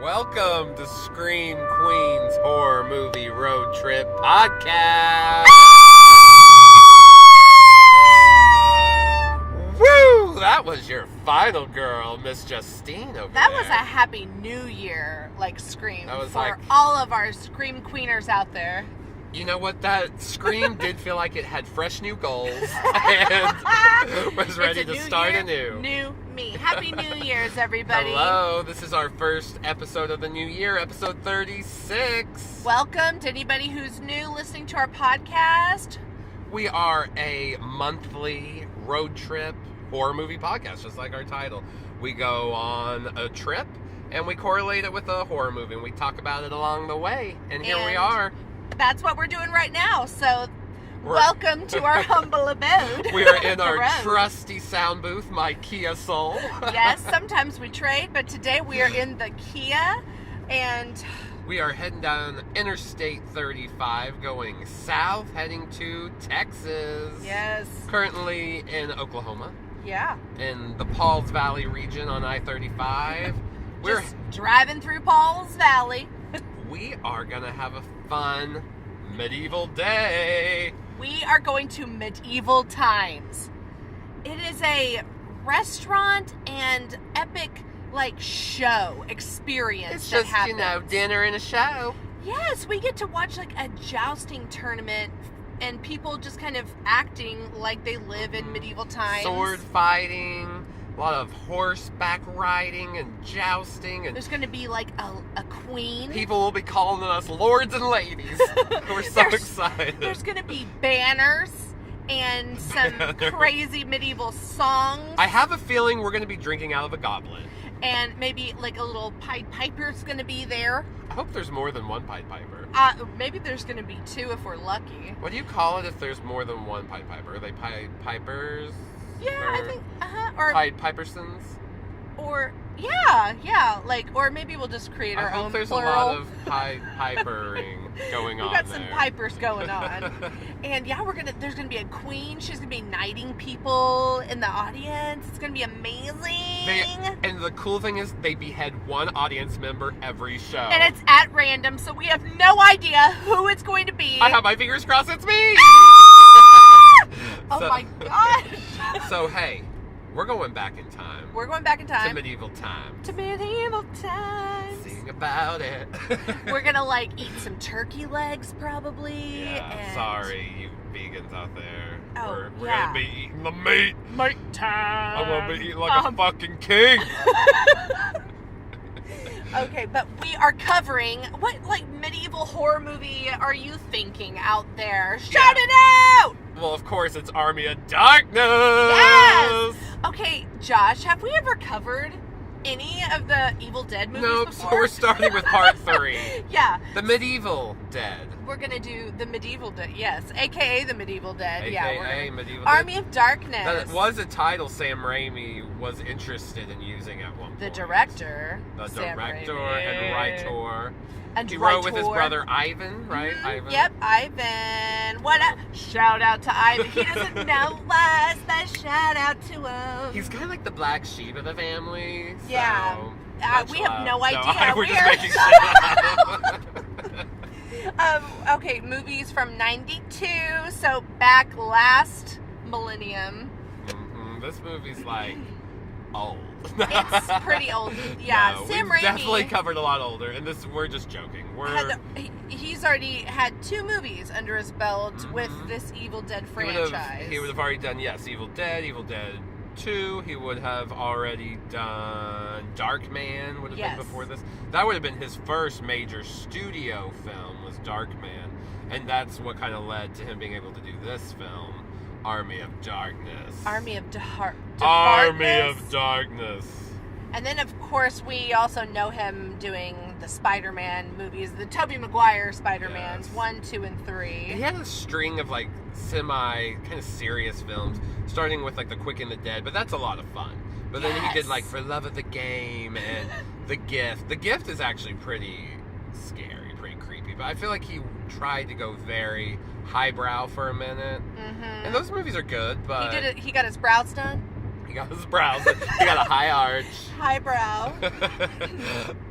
Welcome to Scream Queen's Horror Movie Road Trip Podcast. Woo! That was your final girl, Miss Justine over That there. was a Happy New Year, scream That was for all of our Scream Queeners out there. You know what? That Scream did feel like it had fresh new goals and was ready to start anew. New me. Happy New Year's, everybody. Hello, this is our first episode of the new year, episode 36. Welcome to anybody who's new listening to our podcast. We are a monthly road trip horror movie podcast, just like our title. We go on a trip and we correlate it with a horror movie and we talk about it along the way. And here we are. That's what we're doing right now. So, welcome to our humble abode. We are in our trusty sound booth, my Kia Soul. Yes, sometimes we trade, but today we are in the Kia, and we are heading down Interstate 35, going south, heading to Texas. Yes. Currently in Oklahoma. Yeah. In the Pauls Valley region on I-35. We're driving through Pauls Valley. We are going to have a fun medieval day. We are going to medieval times. It is a restaurant and epic, show experience. It's that just, happens. dinner and a show. Yes, we get to watch, a jousting tournament and people just kind of acting like they live in medieval times. Sword fighting. A lot of horseback riding and jousting. And there's going to be, a queen. People will be calling us lords and ladies. We're so excited. There's going to be banners and some crazy medieval songs. I have a feeling we're going to be drinking out of a goblet. And maybe, a little Pied Piper's going to be there. I hope there's more than one Pied Piper. Maybe there's going to be two if we're lucky. What do you call it if there's more than one Pied Piper? Are they Pied Pipers? Yeah, I think, or Pied Pipersons? Or, yeah, or maybe we'll just create our own I hope there's plural. a lot of Pied Pipering going on. We got some pipers going on. And yeah, there's gonna be a queen. She's gonna be knighting people in the audience. It's gonna be amazing. And the cool thing is they behead one audience member every show. And it's at random, so we have no idea who it's going to be. I have my fingers crossed it's me! Oh my gosh! So hey, we're going back in time. We're going back in time. To medieval times. To medieval times. Sing about it. We're gonna eat some turkey legs probably. Yeah, sorry you vegans out there. Oh, we're gonna be eating the meat. Meat time. I'm gonna be eating like a fucking king. Okay, but we are covering what medieval horror movie are you thinking out there? Shout it out! Well, of course, it's Army of Darkness. Yes. Okay, Josh, have we ever covered any of the Evil Dead movies before? So we're starting with part 3. Yeah. The Medieval Dead. We're gonna do the Medieval Dead, yes, aka the Medieval Dead. AKA Medieval Army Dead. of Darkness. That was a title Sam Raimi was interested in using at one point. The director. Sam Raimi. and writer. And he wrote with his brother Ivan, right? Mm-hmm. Ivan. Yep, Ivan. What a shout out to Ivan. He doesn't know us, but shout out to him. He's kind of like the black sheep of the family. So yeah. We have no idea. No, we're just making shit up. Okay, movies from 92, so back last millennium. Mm-hmm. This movie's old. It's pretty old. Yeah, no, Sam we've Raimi definitely covered a lot older, and we're just joking. He's already had 2 movies under his belt with this Evil Dead franchise. He would have already done, Evil Dead 2. He would have already done Darkman, would have been before this. That would have been his first major studio film, was Darkman. And that's what kind of led to him being able to do this film, Army of Darkness. Army of Darkness. And then, of course, we also know him doing the Spider-Man movies, the Tobey Maguire Spider-Mans, 1, 2, and 3. He had a string of, semi, kind of serious films, starting with, The Quick and the Dead, but that's a lot of fun. But then he did, For Love of the Game and The Gift. The Gift is actually pretty scary, pretty creepy, but I feel like he tried to go very highbrow for a minute. Mm-hmm. And those movies are good, but... He got his brows done? He got his brows. He got a high arch. Highbrow.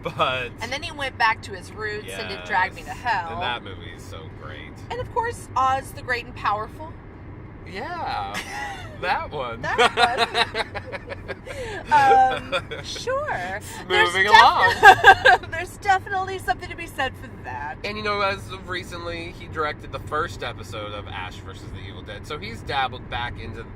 But... And then he went back to his roots and did Drag Me to Hell. And that movie is so great. And of course, Oz the Great and Powerful. Yeah. That one. Sure. Moving along. There's definitely something to be said for that. And as of recently, he directed the first episode of Ash vs. the Evil Dead. So he's dabbled back into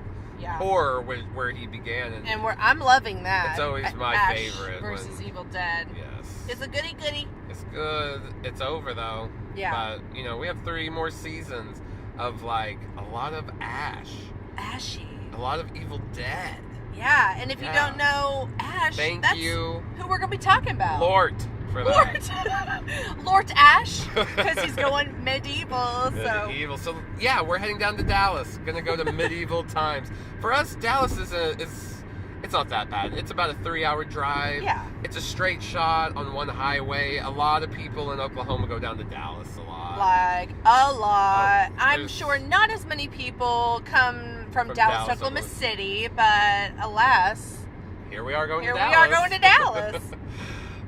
horror where he began. And I'm loving that. It's always my Ash favorite. Versus Evil Dead. Yes. It's a goody. It's good. It's over, though. Yeah. But, we have 3 more seasons of, a lot of Ash. Ashy. A lot of Evil Dead. Yeah, and if you don't know Ash, that's who we're going to be talking about. Lort for that. Lort Ash, because he's going medieval. Medieval. So, yeah, we're heading down to Dallas. Going to go to medieval times. For us, Dallas is it's not that bad. It's about a 3-hour drive. Yeah. It's a straight shot on one highway. A lot of people in Oklahoma go down to Dallas a lot. A lot. I'm sure not as many people come from Dallas, Oklahoma City, but alas. Here we are going to Dallas.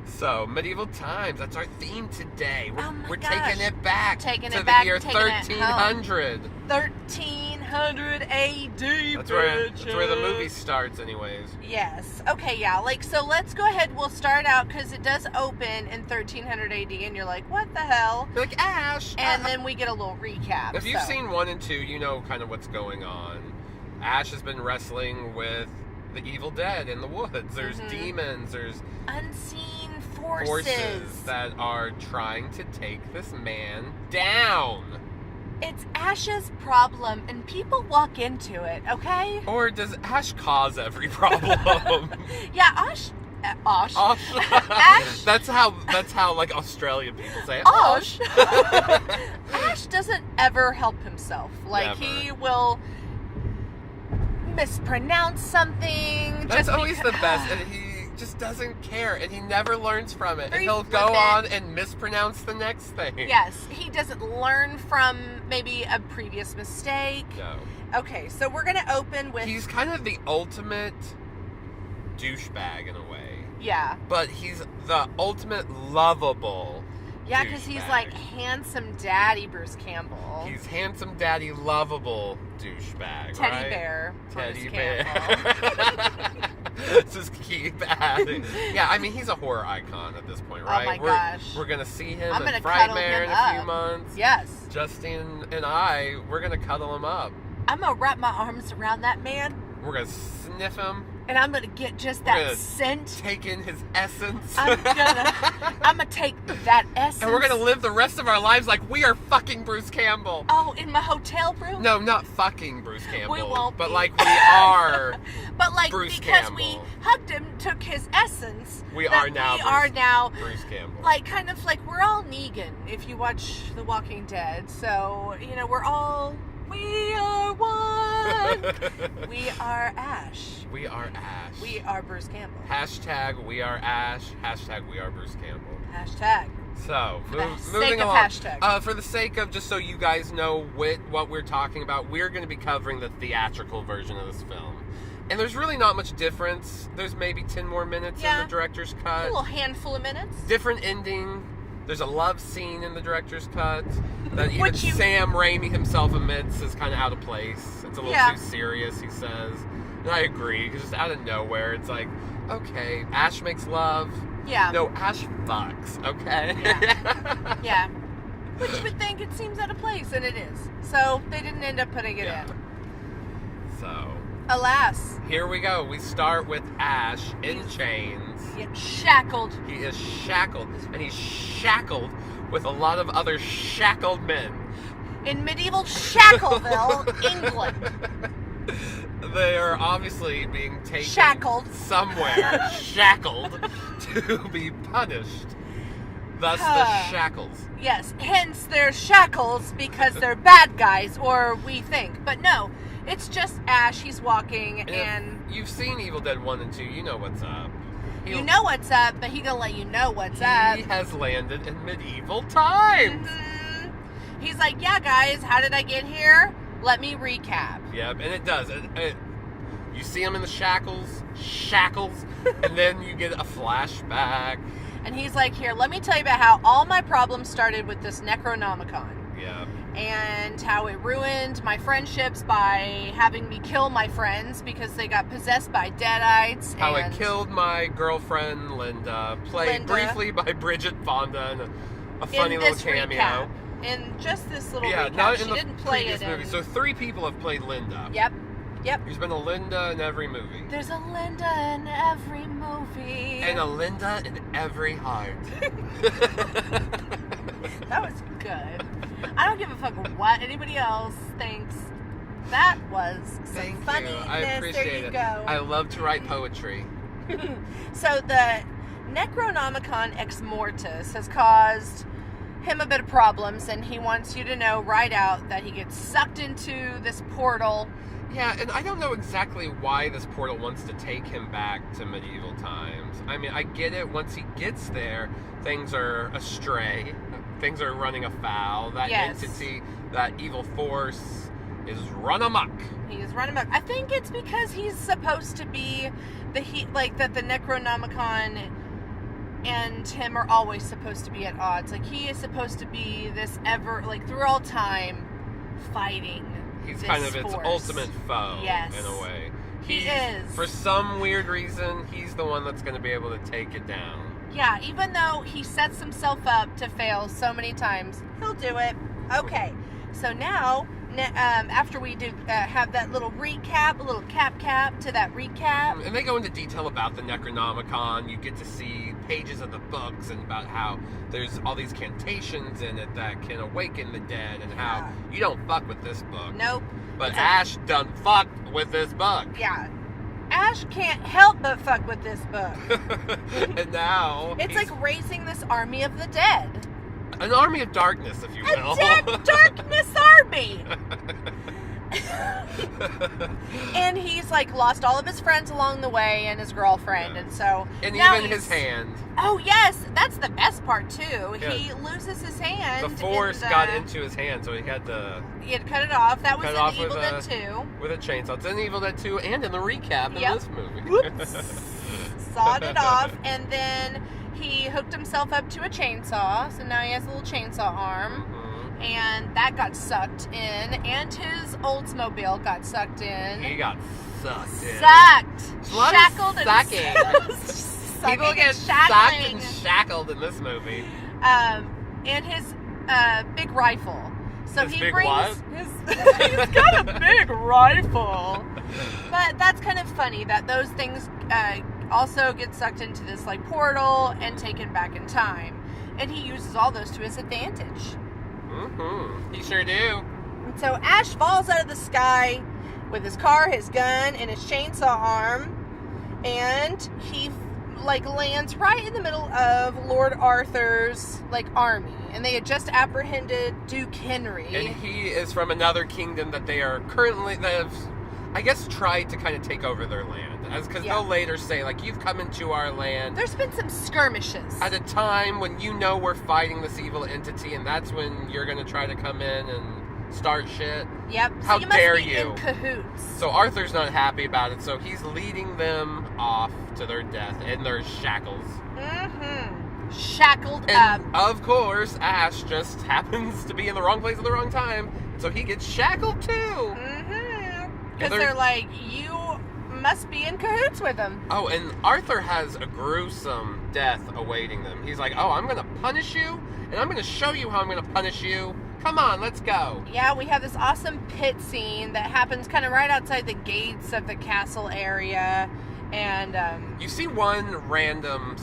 So, medieval times. That's our theme today. We're gosh. taking it back to the year 1300. 1300 AD. That's where the movie starts, anyways. Yes. Okay, yeah. So let's go ahead. We'll start out because it does open in 1300 AD, and you're like, what the hell? You're like, Ash. And then we get a little recap. If you've seen 1 and 2, you know kind of what's going on. Ash has been wrestling with the Evil Dead in the woods. There's demons. There's unseen forces that are trying to take this man down. It's Ash's problem, and people walk into it, okay? Or does Ash cause every problem? Yeah, Ash. Ash. That's how Australian people say it. Ash. Ash doesn't ever help himself. Never. He will mispronounce something. That's always the best, and he just doesn't care, and he never learns from it. And he'll go on and mispronounce the next thing. Yes, he doesn't learn from maybe a previous mistake. No. Okay, so we're going to open with... He's kind of the ultimate douchebag in a way. Yeah. But he's the ultimate lovable Yeah, because he's like handsome daddy Bruce Campbell. He's handsome daddy lovable douchebag, Teddy bear. Teddy bear. Just keep adding. Yeah, I mean, he's a horror icon at this point, right? Oh my gosh. We're going to see him in Frightmare in a few months. Yes. Justine and I, we're going to cuddle him up. I'm going to wrap my arms around that man. We're going to sniff him. And I'm gonna get just that scent. Take in his essence. I'm gonna take that essence. And we're gonna live the rest of our lives like we are fucking Bruce Campbell. Oh, in my hotel room? No, not fucking Bruce Campbell. We won't. But like we are. But like Bruce because Campbell. we hugged him, took his essence. We are now Bruce Campbell. Like kind of like we're all Negan if you watch The Walking Dead. So we are one. We are Ash. We are Ash. We are Bruce Campbell. Hashtag we are Ash. Hashtag we are Bruce Campbell. Hashtag. So, moving along. Hashtag. For the sake of just so you guys know what we're talking about, we're going to be covering the theatrical version of this film. And there's really not much difference. There's maybe 10 more minutes in the director's cut. A little handful of minutes. Different ending. There's a love scene in the director's cut that even Sam Raimi himself admits is kind of out of place. It's a little too serious, he says. And I agree, because just out of nowhere, it's like, okay, Ash makes love. Yeah. No, Ash fucks, okay? Yeah. Yeah. Which you would think it seems out of place, and it is. So, they didn't end up putting it in. So. Alas. Here we go. We start with Ash in chains. Shackled. He is shackled. And he's shackled with a lot of other shackled men. In medieval Shackleville, England. They are obviously being taken somewhere, shackled, to be punished. Thus the shackles. Yes, hence they're shackles because they're bad guys, or we think. But no, it's just Ash. He's walking, and you've seen Evil Dead 1 and 2. You know what's up. You know what's up, but he gonna let you know what's up. He has landed in medieval times. Mm-hmm. He's like, yeah, guys, how did I get here? Let me recap. Yep, and it does. You see him in the shackles, and then you get a flashback. And he's like, here, let me tell you about how all my problems started with this Necronomicon. Yeah. And how it ruined my friendships by having me kill my friends because they got possessed by deadites. How it killed my girlfriend, Linda, played briefly by Bridget Fonda in a funny little cameo. Recap. In just this little recap. Not she in the didn't play previous it movie. in... So 3 people have played Linda. Yep. There's been a Linda in every movie. There's a Linda in every movie. And a Linda in every heart. That was good. I don't give a fuck what anybody else thinks. That was some funniness. I appreciate it. Go. I love to write poetry. So the Necronomicon Ex Mortis has caused him a bit of problems, and he wants you to know right out that he gets sucked into this portal. Yeah, and I don't know exactly why this portal wants to take him back to medieval times. I mean, I get it. Once he gets there, things are astray. Things are running afoul. That entity, that evil force, is run amok. He is run amok. I think it's because he's supposed to be the Necronomicon and him are always supposed to be at odds. Like, he is supposed to be this through all time, fighting. He's kind of its ultimate foe, in a way. He is. For some weird reason, he's the one that's going to be able to take it down. Yeah, even though he sets himself up to fail so many times, he'll do it. Okay, so now, after we do have that little recap, a little cap to that recap. And they go into detail about the Necronomicon. You get to see pages of the books and about how there's all these cantations in it that can awaken the dead, and how you don't fuck with this book. Nope. But Ash done fucked with this book. Yeah. Ash can't help but fuck with this book. And now... It's like raising this army of the dead. An army of darkness, if you will. A dead darkness army! And he's lost all of his friends along the way and his girlfriend, and so... And even his hand. Oh, yes! That's the best part, too. Yeah. He loses his hand. The force got into his hand, so he had to... He had to cut it off. That was in Evil Dead 2. With a chainsaw. It's in Evil Dead 2 and in the recap in this movie. Whoops. Sawed it off, and then he hooked himself up to a chainsaw, so now he has a little chainsaw arm. Mm-hmm. And that got sucked in, and his Oldsmobile got sucked in. He got sucked in. Shackled and People get sucked and shackled in this movie. And his big rifle. So his he big brings what? he's got a big rifle. But that's kind of funny that those things also get sucked into this portal and taken back in time. And he uses all those to his advantage. Mm-hmm. He sure do. So Ash falls out of the sky with his car, his gun, and his chainsaw arm, and he lands right in the middle of Lord Arthur's army, and they had just apprehended Duke Henry. And he is from another kingdom that they are currently I guess tried to kind of take over their land, because they'll later say you've come into our land. There's been some skirmishes at a time when we're fighting this evil entity, and that's when you're going to try to come in and start shit. Yep. How so dare you? In cahoots. So Arthur's not happy about it, so he's leading them off to their death in their shackles. Mm-hmm. Shackled and up. Of course, Ash just happens to be in the wrong place at the wrong time, so he gets shackled too. Mm-hmm. Because they're you must be in cahoots with him. Oh, and Arthur has a gruesome death awaiting them. He's like, oh, I'm going to punish you, and I'm going to show you how I'm going to punish you. Come on, let's go. Yeah, we have this awesome pit scene that happens kind of right outside the gates of the castle area. And you see one random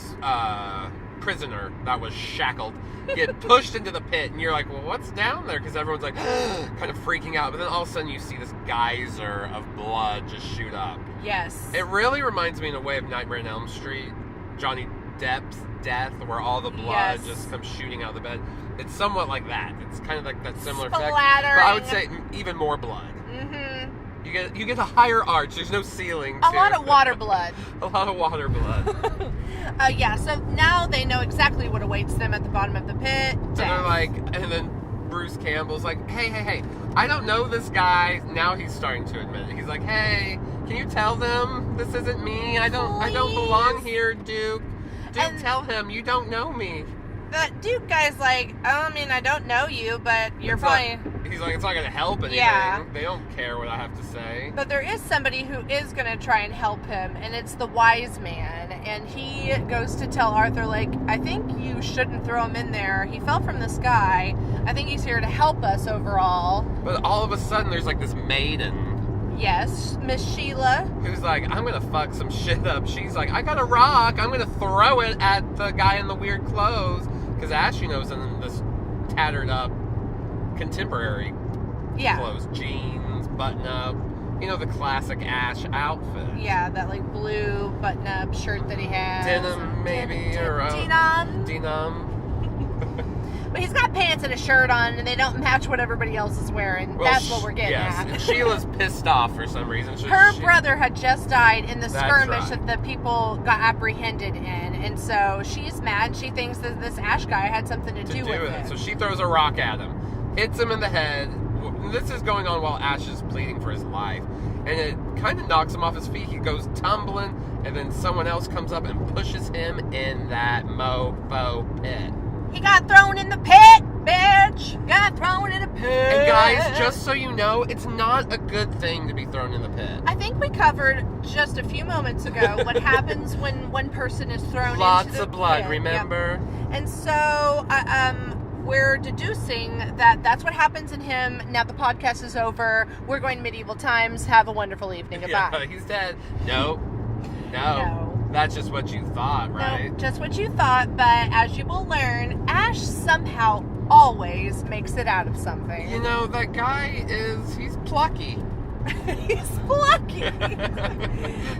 prisoner that was shackled get pushed into the pit, and you're like, well, what's down there? Because everyone's kind of freaking out. But then all of a sudden you see this geyser of blood just shoot up. Yes. It really reminds me in a way of Nightmare on Elm Street, Johnny Depp's death, where all the blood just comes shooting out of the bed. It's somewhat like that. It's kind of like that similar effect. But I would say even more blood. Mm-hmm. You get a higher arch. There's no ceiling. A lot of water blood. A lot of water blood. So now they know exactly what awaits them at the bottom of the pit. And they're and then Bruce Campbell's like, hey, I don't know this guy. Now he's starting to admit it. He's like, hey, Can you tell them this isn't me? I don't belong here, Duke. Duke, tell him you don't know me. The Duke guy's like, I don't know you, but you're probably... He's like, it's not going to help anything. Yeah. They don't care what I have to say. But there is somebody who is going to try and help him, and it's the wise man. And he goes to tell Arthur, like, I think you shouldn't throw him in there. He fell from the sky. I think he's here to help us overall. But all of a sudden, there's like this maiden. Yes, Miss Sheila. Who's like, I'm going to fuck some shit up. She's like, I got a rock. I'm going to throw it at the guy in the weird clothes. Because Ash, you know, is in this tattered up contemporary clothes. Jeans, button up. You know, the classic Ash outfit. Yeah, that like blue button up shirt that he has. Denim, maybe, or denim. But he's got pants and a shirt on, and they don't match what everybody else is wearing. Well, that's what we're getting at. And Sheila's pissed off for some reason. Her brother had just died in the skirmish that the people got apprehended in, and so she's mad. She thinks that this Ash guy had something to do with it. So she throws a rock at him, hits him in the head. This is going on while Ash is pleading for his life, and it kind of knocks him off his feet. He goes tumbling, and then someone else comes up and pushes him in that mofo pit. He got thrown in the pit, bitch! Got thrown in the pit! And guys, just so you know, it's not a good thing to be thrown in the pit. I think we covered just a few moments ago what happens when one person is thrown Lots into the of blood, pit. remember? Yep. And so, we're deducing that that's what happens in him. Now the podcast is over. We're going to medieval times. Have a wonderful evening. Goodbye. Yeah, he's dead. No. That's just what you thought, right? No, just what you thought, but as you will learn, Ash somehow always makes it out of something. You know, that guy he's plucky. He's plucky.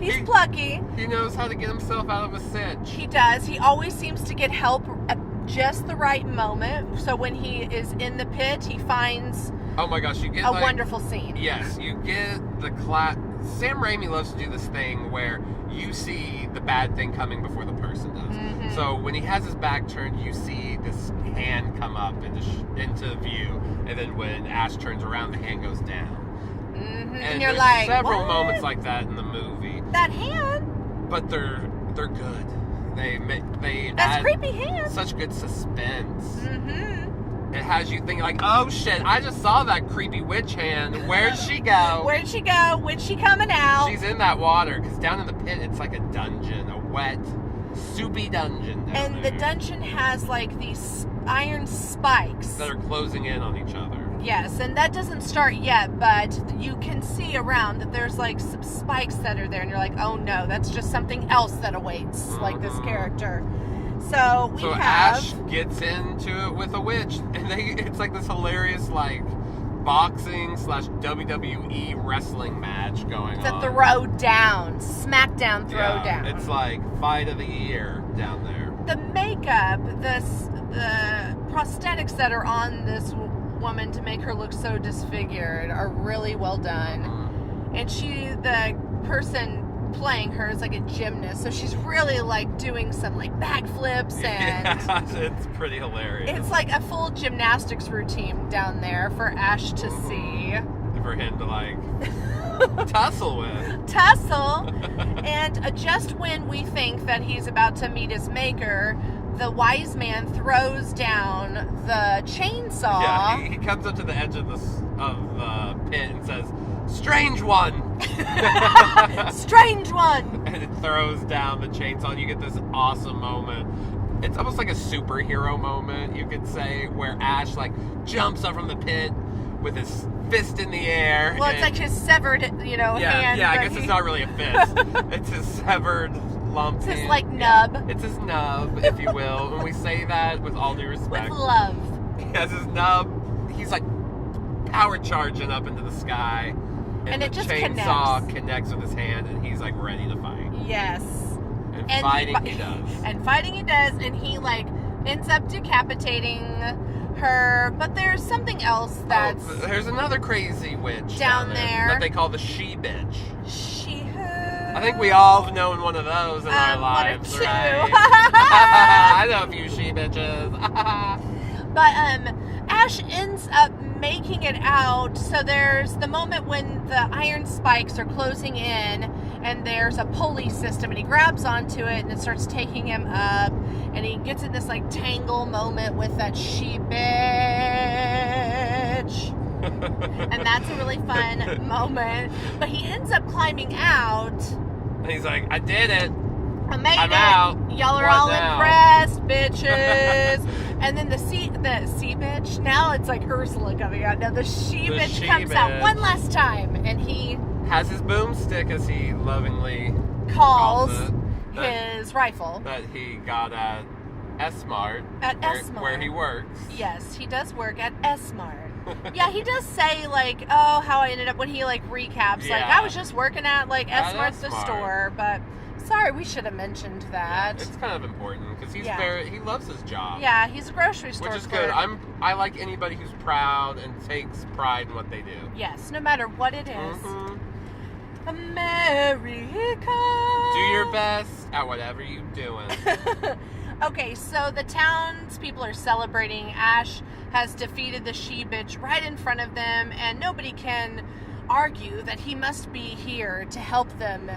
He's plucky. He knows how to get himself out of a cinch. He does. He always seems to get help at just the right moment. So when he is in the pit, he finds oh my gosh, you get a wonderful scene. Yes, you get the Sam Raimi loves to do this thing where you see the bad thing coming before the person does. Mm-hmm. So when he has his back turned, you see this hand come up into view, and then when Ash turns around, the hand goes down. Mm-hmm. And you're there's like, several what? moments like that in the movie. That hand? But they're good. They That's add creepy hand. Such good suspense. Mm-hmm. It has you thinking like, oh shit, I just saw that creepy witch hand. Where'd she go? Where'd she go? When's she coming out? She's in that water, because down in the pit, it's like a dungeon, a wet, soupy dungeon. And the dungeon has like these iron spikes that are closing in on each other. Yes, and that doesn't start yet, but you can see around that there's like some spikes that are there, and you're like, oh no, that's just something else that awaits, like this character. So Ash gets into it with a witch, and it's like this hilarious like boxing / WWE wrestling match going on. It's a throw-down, smackdown throw-down. It's like fight of the year down there. The makeup, the prosthetics that are on this woman to make her look so disfigured are really well done. Mm-hmm. And the person playing her is like a gymnast, so she's really like doing some like backflips and it's pretty hilarious. It's like a full gymnastics routine down there for Ash to see, for him to like tussle with. And just when we think that he's about to meet his maker, the wise man throws down the chainsaw. Yeah, he comes up to the edge of the pit and says, "Strange one!" Strange one! And it throws down the chainsaw, and you get this awesome moment. It's almost like a superhero moment, you could say, where Ash like jumps up from the pit with his fist in the air. Well, it's like his severed, hand. Yeah, I guess it's not really a fist. It's his severed lump. It's his like nub. Yeah, it's his nub, if you will. And we say that with all due respect. With love. He has his nub. He's like power charging up into the sky. And it just connects with his hand, and he's like ready to fight. Yes. And fighting he does. And fighting he does, and he like ends up decapitating her. But there's something else that's there's another crazy witch down there that they call the she bitch. She who? I think we all have known one of those in our lives, one or two. right? I know a few she bitches. But Ash ends up making it out. So there's the moment when the iron spikes are closing in, and there's a pulley system, and he grabs onto it, and it starts taking him up, and he gets in this like tangle moment with that she bitch. And that's a really fun moment. But he ends up climbing out. And he's like, I did it. I made I'm it. out. Y'all are What all now? impressed, bitches. And then the sea bitch. Now it's like Ursula coming out. Now the she The bitch she comes out bitch. one last time, and he Has his boomstick, as he lovingly calls it, his rifle that he got at S-Mart. at S-Mart. Where he works. Yes, he does work at S-Mart. Yeah, he does say, like, oh, how I ended up, when he, like, recaps, like, Yeah. I was just working at, like, At S-Mart's the S-Mart. store, but sorry, we should have mentioned that. Yeah, it's kind of important because he's Yeah. he loves his job. Yeah, he's a grocery store Which is clerk. good. I like anybody who's proud and takes pride in what they do. Yes, no matter what it is. Mhm. America. Do your best at whatever you're doing. Okay, so the townspeople are celebrating. Ash has defeated the she-bitch right in front of them, and nobody can argue that he must be here to help them.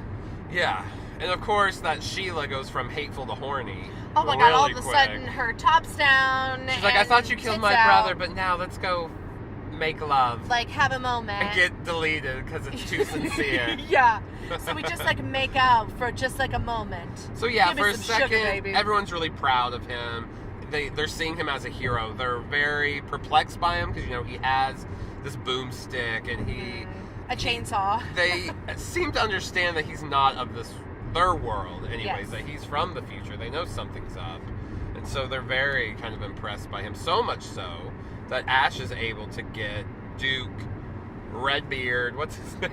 Yeah. And of course, that Sheila goes from hateful to horny. Oh my god, all of really a quick. sudden her top's down. She's like, I and thought you killed tits my out. brother, but now let's go make love. Like, have a moment. And get deleted because it's too sincere. Yeah. So we just like make out for just like a moment. So yeah, Give me for a some sugar, second, baby. everyone's really proud of him. They're seeing him as a hero. They're very perplexed by him because, you know, he has this boomstick and he... A chainsaw. They seem to understand that he's not of their world anyways, Yes. that he's from the future. They know something's up. And so they're very kind of impressed by him. So much so that Ash is able to get Duke Redbeard, what's his name?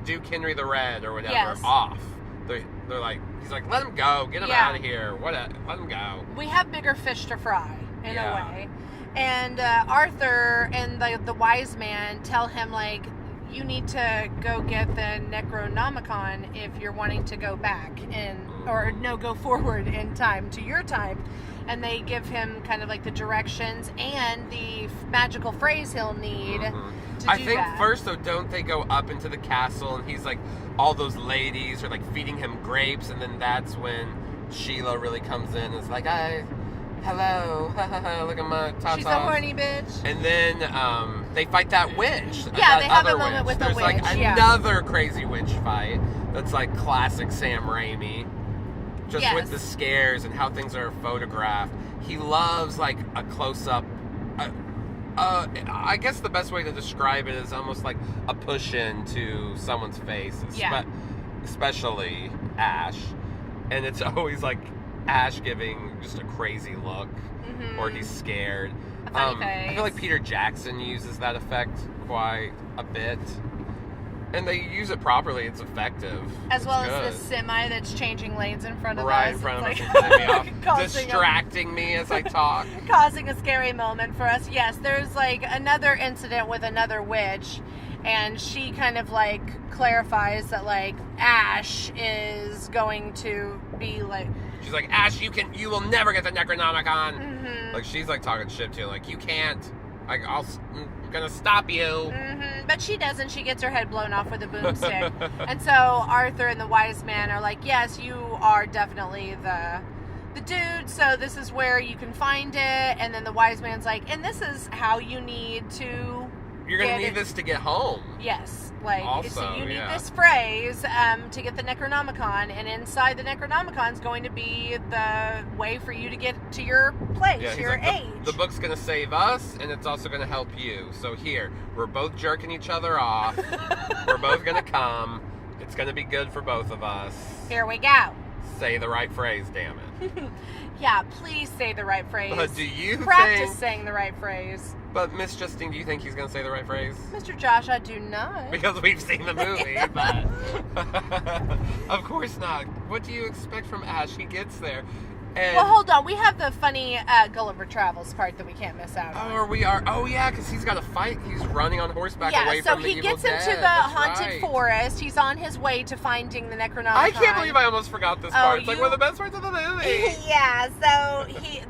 Duke Henry the Red or whatever, Yes. off. They're like, he's like, let him go, get him Yeah. out of here, let him go. We have bigger fish to fry, in Yeah. a way. And Arthur and the wise man tell him, like, you need to go get the Necronomicon if you're wanting to go back go forward in time to your time. And they give him kind of like the directions and the magical phrase he'll need to do I think that. first though, don't they go up into the castle and he's like, all those ladies are like feeding him grapes, and then that's when Sheila really comes in and is like, hello, look at my tatas. She's a horny bitch. And then they fight that witch. Yeah, that they have a other moment witch. with the There's like witch, yeah. another crazy witch fight that's like classic Sam Raimi. Just Yes. with the scares and how things are photographed. He loves like a close-up. I guess the best way to describe it is almost like a push-in to someone's face. Yeah. Especially Ash. And it's always like Ash giving just a crazy look. Mhm. Or he's scared. A funny I face. feel like Peter Jackson uses that effect quite a bit. And they use it properly. It's effective. As It's well good. as the semi that's changing lanes in front of us. Right in front of us It's and like cutting me off. causing Distracting me as I talk. causing a scary moment for us. Yes, there's like another incident with another witch, and she kind of like clarifies that like Ash is going to be like, She's like, Ash, you will never get the Necronomicon. mm-hmm, Like, she's like talking shit to him. Like, you can't. I'm gonna stop you. mm-hmm. But she doesn't. She gets her head blown off with a boomstick. And so Arthur and the wise man are like, yes, you are definitely the dude, so this is where you can find it. And then the wise man's like, and this is how you need to You're gonna get need it. this to get home. Yes, like, Also, so you need yeah. this phrase to get the Necronomicon, and inside the Necronomicon is going to be the way for you to get to your place, Yeah, he's your like, age. the book's gonna save us, and it's also gonna help you. So here, we're both jerking each other off. We're both gonna come. It's gonna be good for both of us. Here we go. Say the right phrase, damn it. Yeah, please say the right phrase. But do you Practice think... saying the right phrase. But Miss Justine, do you think he's gonna say the right phrase? Mr. Josh, I do not. Because we've seen the movie, but... Of course not. What do you expect from Ash? He gets there. And well, hold on. We have the funny Gulliver Travels part that we can't miss out on. Oh, yeah, because he's got to fight. He's running on horseback away from the evil dead. Yeah, so he gets into the haunted forest. He's on his way to finding the Necronomicon. I can't believe I almost forgot this part. It's like one of the best parts of the movie. Yeah, so he,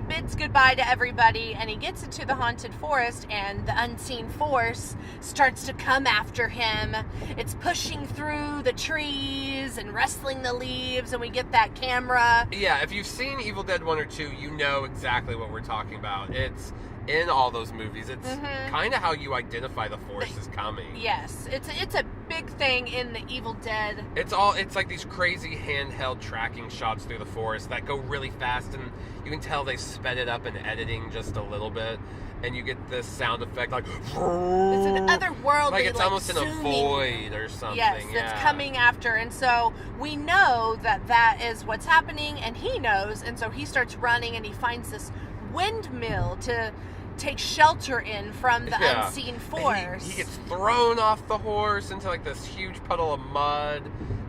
bids goodbye to everybody, and he gets into the haunted forest, and the unseen force starts to come after him. It's pushing through the trees and rustling the leaves, and we get that camera. Yeah, if you've seen Evil Dead 1 or 2, you know exactly what we're talking about. It's in all those movies. It's kind of how you identify the force is coming. Yes, it's a big thing in the Evil Dead. It's like these crazy handheld tracking shots through the forest that go really fast, and you can tell they sped it up in editing just a little bit, and you get this sound effect like it's an otherworldly, like it's almost zooming in a void or something. Yes, it's coming after, and so we know that is what's happening, and he knows, and so he starts running, and he finds this windmill to take shelter in from the unseen force. He gets thrown off the horse into like this huge puddle of mud.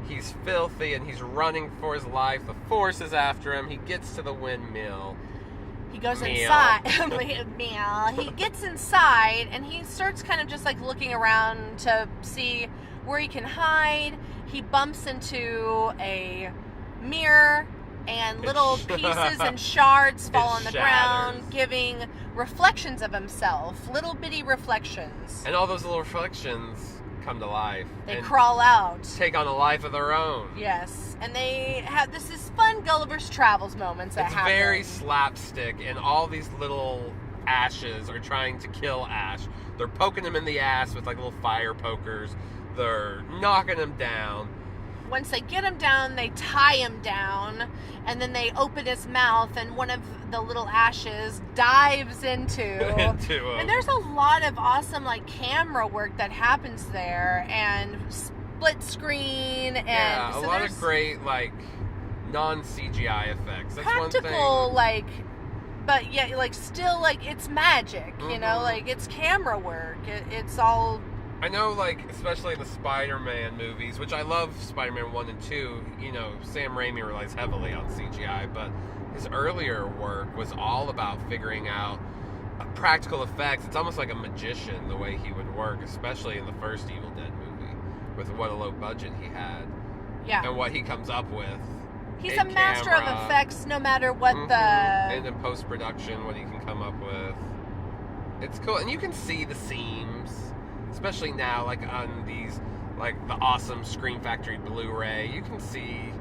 He's filthy and he's running for his life. The force is after him. He gets to the windmill. He goes inside. He gets inside and he starts kind of just like looking around to see where he can hide. He bumps into a mirror, and little pieces and shards fall on the ground, giving reflections of himself, little bitty reflections. And all those little reflections come to life. They crawl out. Take on a life of their own. Yes. And they have this is fun Gulliver's Travels moments that happen. It's very slapstick, and all these little ashes are trying to kill Ash. They're poking him in the ass with like little fire pokers. They're knocking him down. Once they get him down, they tie him down, and then they open his mouth, and one of the little ashes dives into him. And there's a lot of awesome like camera work that happens there, and split screen, and a lot of great like non-CGI effects. That's practical, one thing. but yeah, like still like it's magic, you know, like it's camera work. It's all. I know, like, especially the Spider-Man movies, which I love Spider-Man 1 and 2, Sam Raimi relies heavily on CGI, but his earlier work was all about figuring out practical effects. It's almost like a magician, the way he would work, especially in the first Evil Dead movie, with what a low budget he had. Yeah. And what he comes up with. He's a master of effects, no matter what And in post-production, what he can come up with. It's cool. And you can see the seams. Especially now, like on these, like the awesome Scream Factory Blu-ray, you can see,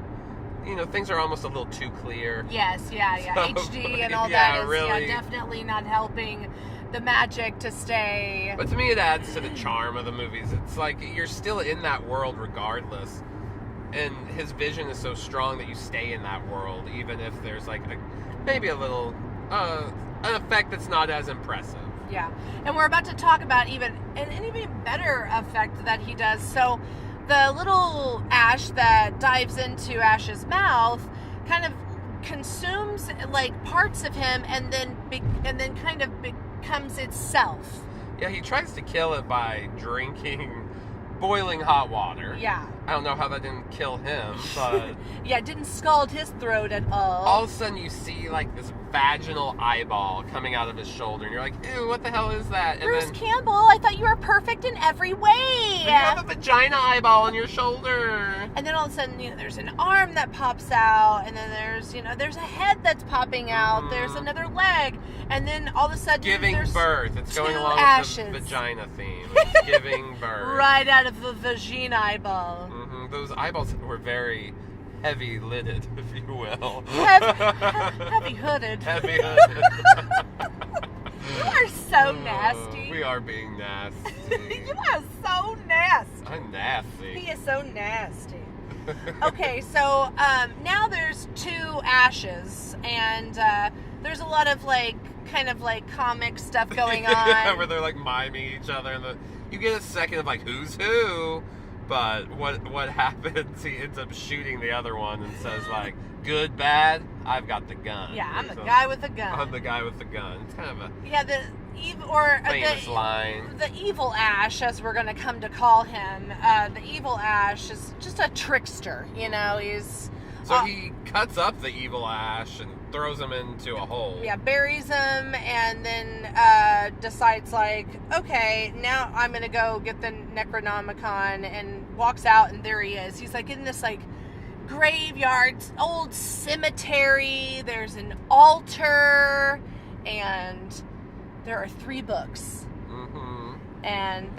things are almost a little too clear. Yes, yeah. So, HD and all that is definitely not helping the magic to stay. But to me, it adds to the charm of the movies. It's like you're still in that world regardless. And his vision is so strong that you stay in that world, even if there's like maybe a little, an effect that's not as impressive. Yeah, and we're about to talk about an even better effect that he does. So the little ash that dives into Ash's mouth kind of consumes like parts of him, and then kind of becomes itself. Yeah, he tries to kill it by drinking boiling hot water. Yeah. I don't know how that didn't kill him, but... Yeah, it didn't scald his throat at all. All of a sudden you see, like, this vaginal eyeball coming out of his shoulder, and you're like, ew, what the hell is that? And Bruce Campbell, I thought you were perfect in every way. You have a vagina eyeball on your shoulder. And then all of a sudden, there's an arm that pops out, and then there's a head that's popping out, there's another leg, and then all of a sudden giving there's birth. It's going along ashes. with the vagina theme. It's giving birth. Right out of the vagina eyeball. Those eyeballs were very heavy-lidded, if you will. Heavy-hooded. Heavy-hooded. You are so nasty. We are being nasty. You are so nasty. I'm nasty. He is so nasty. Okay, so now there's two ashes, and there's a lot of kind of comic stuff going on. Where they're like miming each other, and you get a second of like who's who. But what happens? He ends up shooting the other one and says like, "Good, bad, I've got the gun." Yeah, I'm the guy with the gun. I'm the guy with the gun. It's kind of a famous line. The evil Ash, as we're going to come to call him, the evil Ash is just a trickster. He's So he cuts up the evil Ash and throws him into a hole. Yeah, buries him, and then decides, like, okay, now I'm going to go get the Necronomicon, and walks out, and there he is. He's, like, in this, like, graveyard, old cemetery. There's an altar, and there are 3 books. Mm-hmm. And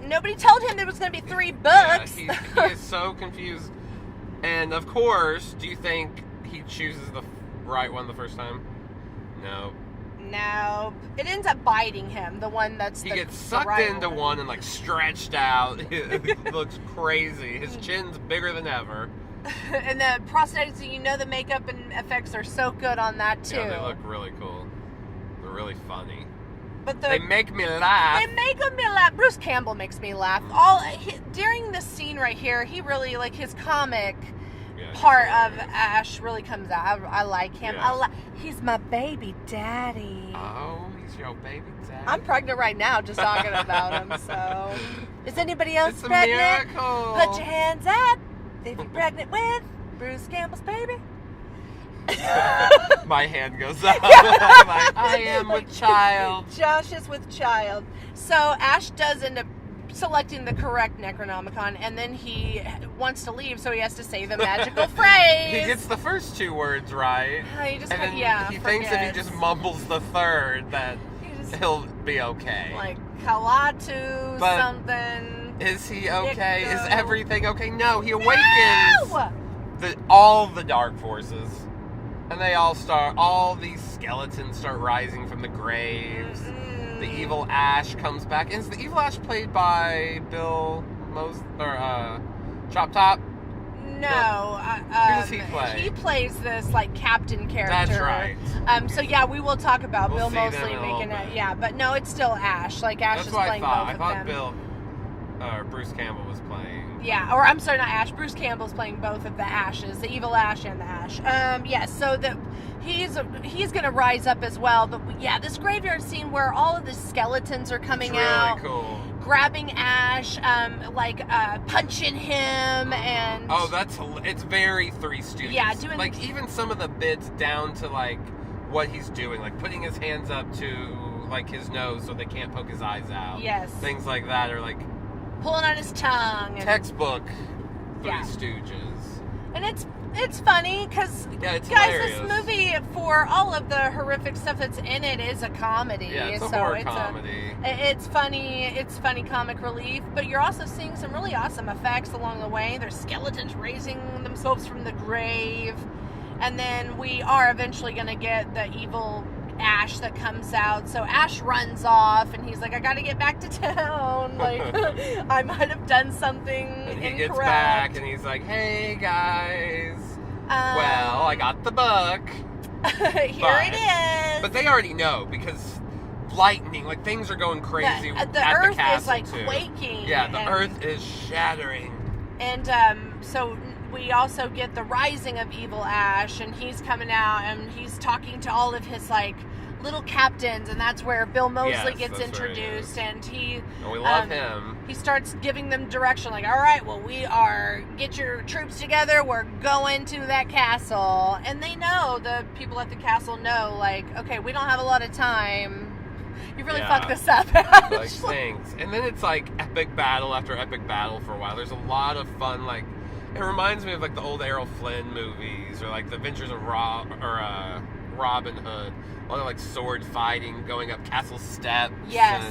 nobody told him there was going to be 3 books. Yeah, he is so confused. And, of course, do you think he chooses the right one the first time? No. No. It ends up biting him, the one that's He gets sucked into one and, like, stretched out. It looks crazy. His chin's bigger than ever. And the prosthetics, the makeup and effects are so good on that, too. Yeah, they look really cool. They're really funny. But they make me laugh. They make me laugh. Bruce Campbell makes me laugh. During this scene right here, he really, like, his comic part of Ash really comes out. I like him. Yeah. He's my baby daddy. Oh, he's your baby daddy. I'm pregnant right now just talking about him, so. Is anybody else it's pregnant? It's a miracle. Put your hands up if you're pregnant with Bruce Campbell's baby. My hand goes up. I'm like, I am with child. Josh is with child. So Ash does end up selecting the correct Necronomicon, and then he wants to leave, so he has to say the magical phrase. He gets the first 2 words right. He just and then he thinks if he just mumbles the third, that he'll be okay. Like Kalatu something. Is he okay? Is everything okay? No, he awakens all the dark forces. And they all these skeletons start rising from the graves. Mm-hmm. The evil Ash comes back. Is the evil Ash played by Bill Chop Top? No. Who does he play? He plays this, like, captain character. That's right. So, yeah, we will talk about Bill Moseley making it. Yeah, but no, it's still Ash. Like, Ash is playing both of them. I thought Bruce Campbell was playing. Yeah, or I'm sorry, not Ash. Bruce Campbell's playing both of the Ashes, the evil Ash and the Ash. So he's gonna rise up as well. But this graveyard scene where all of the skeletons are coming out, really cool, grabbing Ash, punching him, and it's very Three Stooges. Yeah, doing like even some of the bits down to like what he's doing, like putting his hands up to like his nose so they can't poke his eyes out. Yes, things like that are like. Pulling on his tongue. Textbook Three Stooges. And it's funny because, guys, hilarious. This movie, for all of the horrific stuff that's in it, is a comedy. Yeah, it's a horror comedy. It's funny comic relief, but you're also seeing some really awesome effects along the way. There's skeletons raising themselves from the grave. And then we are eventually going to get the evil Ash that comes out. So Ash runs off and he's like, I gotta get back to town. Like, I might have done something and he incorrect. Gets back and he's like, hey guys, well, I got the book. Here it is. But they already know because lightning, like things are going crazy the at the earth castle is like too. quaking. Yeah, the earth is shattering. And so we also get the rising of evil Ash, and he's coming out and he's talking to all of his like little captains, and that's where Bill Moseley gets introduced, and we love him. He starts giving them direction, like, all right, well, get your troops together, we're going to that castle. And they know, the people at the castle know, like, okay, we don't have a lot of time. You really fucked this up. Like, thanks. And then it's like epic battle after epic battle for a while. There's a lot of fun, like, it reminds me of like the old Errol Flynn movies, or like the Adventures of Robin Hood. A lot of like sword fighting, going up castle steps. Yes,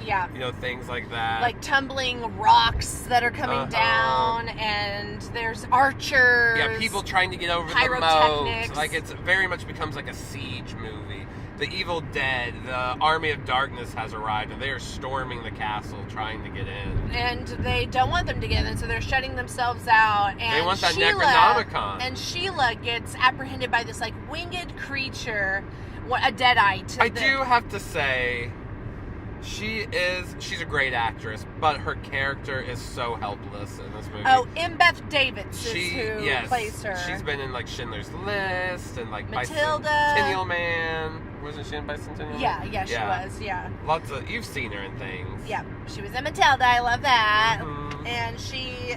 and, things like that. Like tumbling rocks that are coming down, and there's archers. Yeah, people trying to get over the moat. Like, it's very much becomes like a siege movie. The Evil Dead, the Army of Darkness has arrived, and they are storming the castle trying to get in. And they don't want them to get in, so they're shutting themselves out. And they want that Necronomicon. And Sheila gets apprehended by this, like, winged creature, a deadite. I do have to say, she's a great actress, but her character is so helpless in this movie. Oh, Beth Davids is who plays her. She's been in, like, Schindler's List and, like, Matilda. Bicentennial Man. Wasn't she in Bicentennial? Yeah, she was, yeah. Lots of, you've seen her in things. Yeah, she was in Matilda, I love that. Mm-hmm. And she,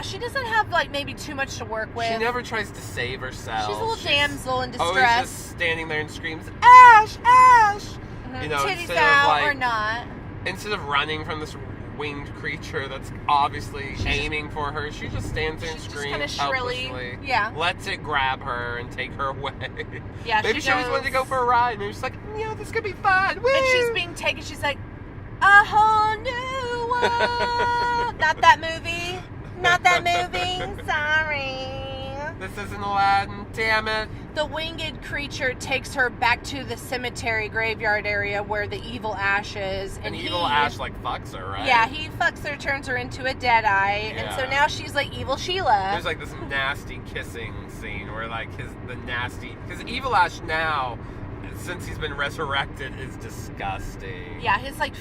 she doesn't have, like, maybe too much to work with. She never tries to save herself. She's a little damsel in distress. Always just standing there and screams, Ash, Ash! Mm-hmm. You know, titties instead out of, like, or not. Instead of running from this winged creature that's obviously aiming for her, she just stands there and screams helplessly. Yeah. Lets it grab her and take her away. Yeah, maybe she always wanted to go for a ride. Maybe she's like, this could be fun. Woo! And she's being taken. She's like, a whole new world. Not that movie. Not that movie. Sorry. This isn't Aladdin. Damn it. The winged creature takes her back to the cemetery graveyard area where the evil Ash is. And evil Ash, like, fucks her, right? Yeah, he fucks her, turns her into a Deadeye. Yeah. And so now she's like evil Sheila. There's, like, this nasty kissing scene where, like, because evil Ash now, since he's been resurrected, is disgusting. Yeah, his, like,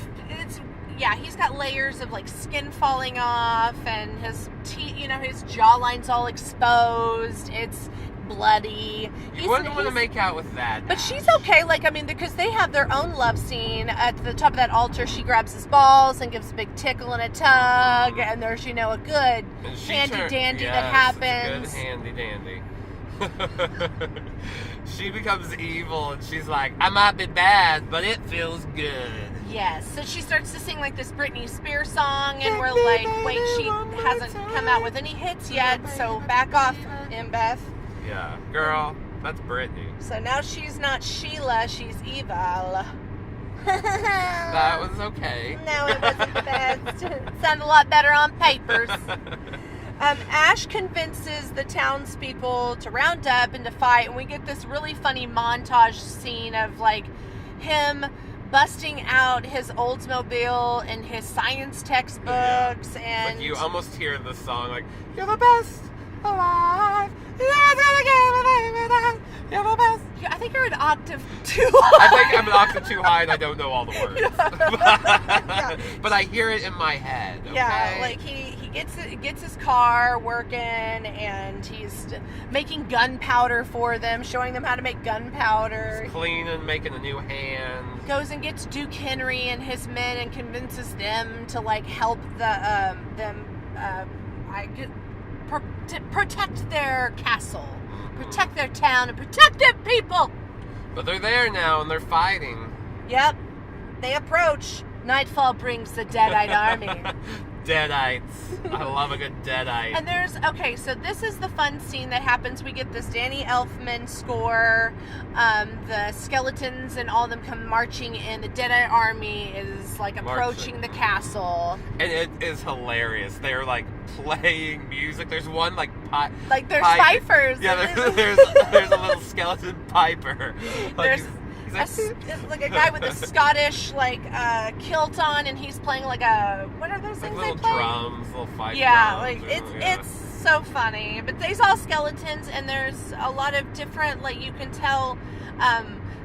he's got layers of, like, skin falling off, and his teeth, his jawline's all exposed. It's bloody. You wouldn't want to make out with that. But she's okay, because they have their own love scene. At the top of that altar, she grabs his balls and gives a big tickle and a tug, and there's, a good handy-dandy that happens. It's a good handy-dandy. She becomes evil, and she's like, I might be bad, but it feels good. Yes, so she starts to sing, like, this Britney Spears song, and we're like, wait, she hasn't come out with any hits yet, so back off, Beth. Yeah, girl, that's Britney. So now she's not Sheila, she's evil. That was okay. No, it wasn't the best. It sounded a lot better on papers. Ash convinces the townspeople to round up and to fight, and we get this really funny montage scene of, like, him busting out his Oldsmobile and his science textbooks, and like, you almost hear the song, like, you're the best alive, you're the best. I think you're an octave too high. I think I'm an octave too high and I don't know all the words. But I hear it in my head, okay? Yeah, like he gets his car working, and he's making gunpowder for them, showing them how to make gunpowder. He's cleaning, making a new hand. Goes and gets Duke Henry and his men and convinces them to, like, help protect their castle, protect their town, and protect their people. But they're there now and they're fighting. Yep. They approach. Nightfall brings the Deadite army. Deadites. I love a good Deadite. And so this is the fun scene that happens. We get this Danny Elfman score. The skeletons and all of them come marching in. The Deadite army is, like, approaching the castle. And it is hilarious. They're, like, playing music. There's one, like, there's pipers. Yeah, there's a little skeleton piper. Like, like a guy with a Scottish, like, kilt on, and he's playing, like, what are those things they play? Little fife yeah, drums. Like, it's so funny. But these all skeletons, and there's a lot of different, like, you can tell,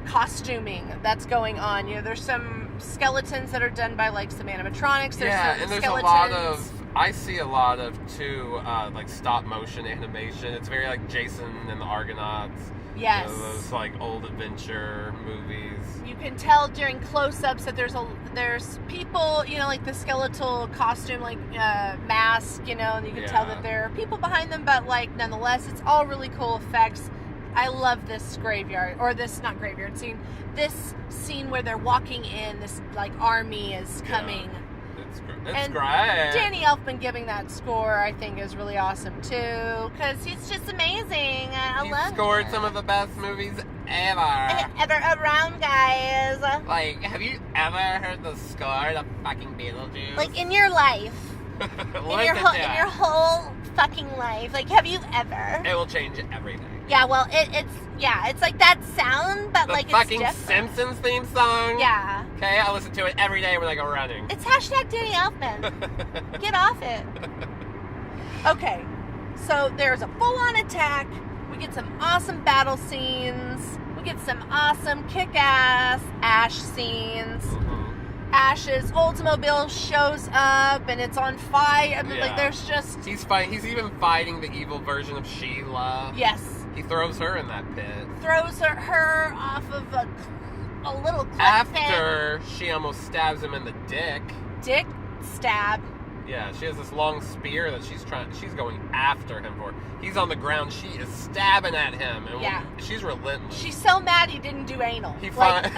costuming that's going on. There's some skeletons that are done by, like, some animatronics. There's skeletons. I see a lot of, too, like, stop motion animation. It's very, like, Jason and the Argonauts. Yes. Those, like, old adventure movies. You can tell during close-ups that there's people, like the skeletal costume, like, mask, and you can tell that there are people behind them, but, like, nonetheless, it's all really cool effects. I love this scene. This scene where they're walking in, this, like, army is coming. It's great. Danny Elfman giving that score, I think, is really awesome too, because he's just amazing. I love him. He scored some of the best movies ever around, guys. Like, have you ever heard the score to fucking Beetlejuice? Like, in your life. in your whole fucking life. Like, have you ever? It will change everything. Yeah, well, it's like that sound, but, like, it's fucking different. Simpsons theme song. Yeah. Okay, I listen to it every day when I go running. It's hashtag Danny Elfman. Get off it. Okay, so there's a full-on attack. We get some awesome battle scenes. We get some awesome kick-ass Ash scenes. Ash's Oldsmobile shows up, and it's on fire. I mean, like, there's just... He's even fighting the evil version of Sheila. Yes. He throws her in that pit. Throws her off of a little cliff After she almost stabs him in the dick. Dick stab. Yeah, she has this long spear that she's going after him for. He's on the ground. She is stabbing at him, and she's relentless. She's so mad he didn't do anal. He finally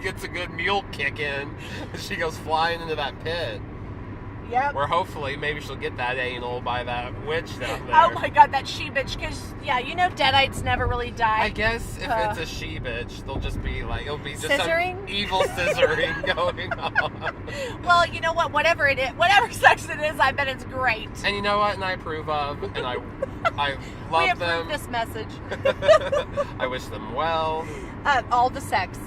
gets a good mule kick in. She goes flying into that pit. Yep. Where hopefully maybe she'll get that anal by that witch down there. Oh my god, that she-bitch. Because, Deadites never really die. I guess if it's a she-bitch, they'll just be like, it'll be just scissoring? some evil scissoring going on. Well, you know what? Whatever it is, whatever sex it is, I bet it's great. And you know what? And I approve of, and I love we them. this message. I wish them well. All the sex.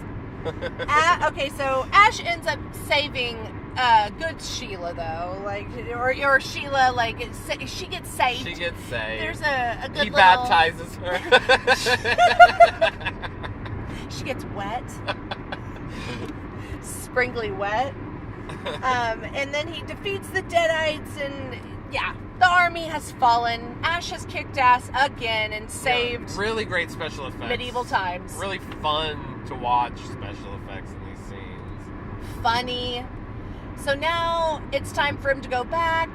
Okay, so Ash ends up saving good Sheila, though, or Sheila, she gets saved. She gets saved. There's a good He baptizes her. She gets wet. Sprinkly wet. And then he defeats the Deadites, and the army has fallen. Ash has kicked ass again and saved. Really great special effects. Medieval times. Really fun to watch special effects in these scenes. Funny. So now it's time for him to go back.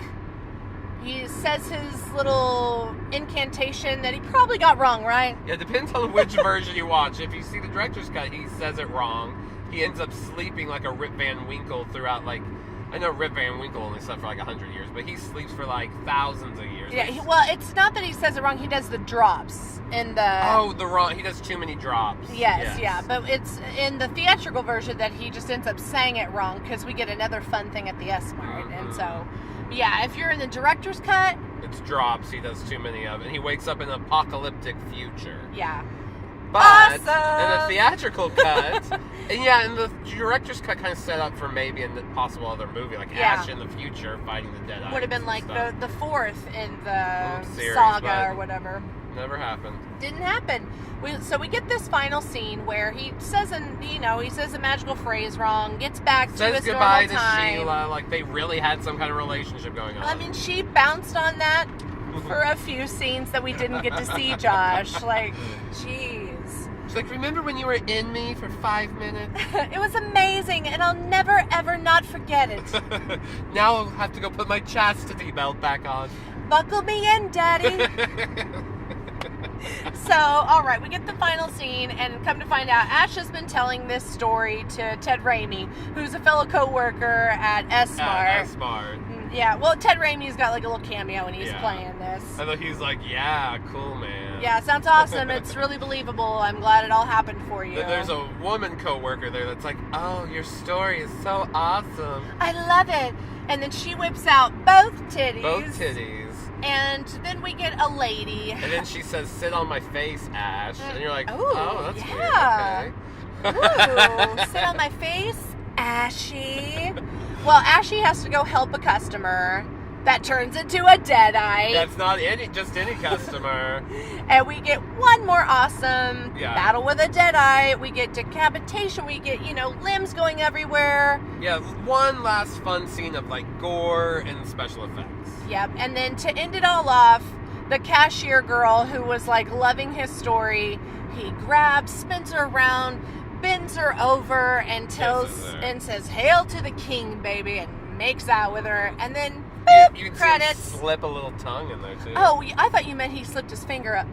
He says his little incantation that he probably got wrong, right? Yeah, it depends on which version you watch. If you see the director's cut, he says it wrong. He ends up sleeping like a Rip Van Winkle throughout, I know Rip Van Winkle only slept for 100 years, but he sleeps for thousands of years. Yeah, it's not that he says it wrong. He does the drops in the... he does too many drops. Yes, yeah, but it's in the theatrical version that he just ends up saying it wrong because we get another fun thing at the S part. Mm-hmm. And so, if you're in the director's cut... It's drops. He does too many of it. And he wakes up in an apocalyptic future. Yeah. But awesome. in the theatrical cut, and the director's cut kind of set up for maybe a possible other movie, Ash in the future fighting the Deadites. Would have been the fourth in the series, saga or whatever. Never happened. Didn't happen. So we get this final scene where he says a magical phrase wrong, gets back to his normal time. Says goodbye to Sheila, like they really had some kind of relationship going on. I mean, she bounced on that for a few scenes that we didn't get to see, Josh. Jeez. She's like, remember when you were in me for 5 minutes? It was amazing, and I'll never, ever not forget it. Now I'll have to go put my chastity belt back on. Buckle me in, Daddy. So, all right, we get the final scene, and come to find out, Ash has been telling this story to Ted Raimi, who's a fellow co-worker at S-Mart. Yeah, well, Ted Raimi's got a little cameo, and he's playing this. I thought he's like, yeah, cool, man. Yeah, sounds awesome. It's really believable. I'm glad it all happened for you. Then there's a woman co-worker there that's like, oh, your story is so awesome. I love it. And then she whips out both titties. Both titties. And then we get a lady. And then she says, sit on my face, Ash. And you're like, oh, that's weird. Okay. Ooh, sit on my face, Ashy. Well, Ashy has to go help a customer that turns into a Deadite. That's not just any customer. And we get one more awesome battle with a Deadite. We get decapitation. We get, limbs going everywhere. Yeah, one last fun scene of gore and special effects. Yep. And then to end it all off, the cashier girl who was loving his story, he grabs, spins her around, bends her over, and says, "Hail to the king, baby," and makes out with her, and then boop, you can credits. See him slip a little tongue in there too. Oh, I thought you meant he slipped his finger up.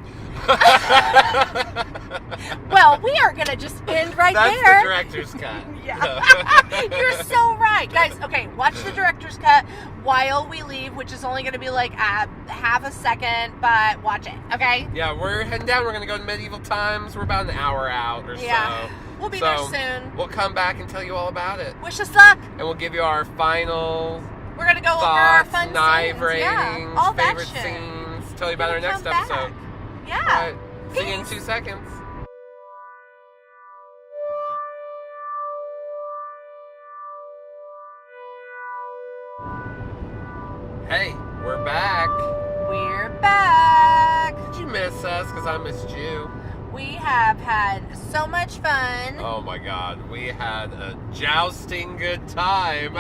Well, we are gonna just end right there. That's the director's cut. Yeah, you're so right, guys. Okay, watch the director's cut while we leave, which is only gonna be half a second, but watch it. Okay. Yeah, we're heading down. We're gonna go to medieval times. We're about an hour out or so. We'll be there soon. We'll come back and tell you all about it. Wish us luck. And we'll give you our final We're going to go over our fun knife scenes. ratings, all that favorite shit. scenes. Tell you about our next episode. Yeah. All right. See you in 2 seconds. Hey, we're back. We're back. Did you miss us? Because I missed you. We have had so much fun. Oh my God, we had a jousting good time.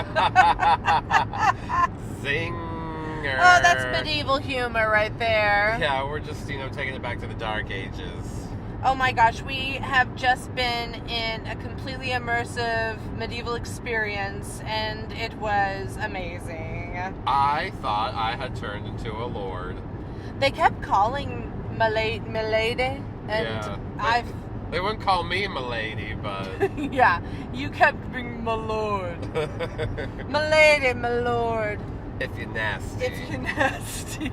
Zinger. Oh, that's medieval humor right there. Yeah, we're just, taking it back to the Dark Ages. Oh my gosh, we have just been in a completely immersive medieval experience, and it was amazing. I thought I had turned into a lord. They kept calling Milady, and they wouldn't call me Milady, but... yeah, you kept being my lord. Milady, my lord. If you're nasty. If you're nasty.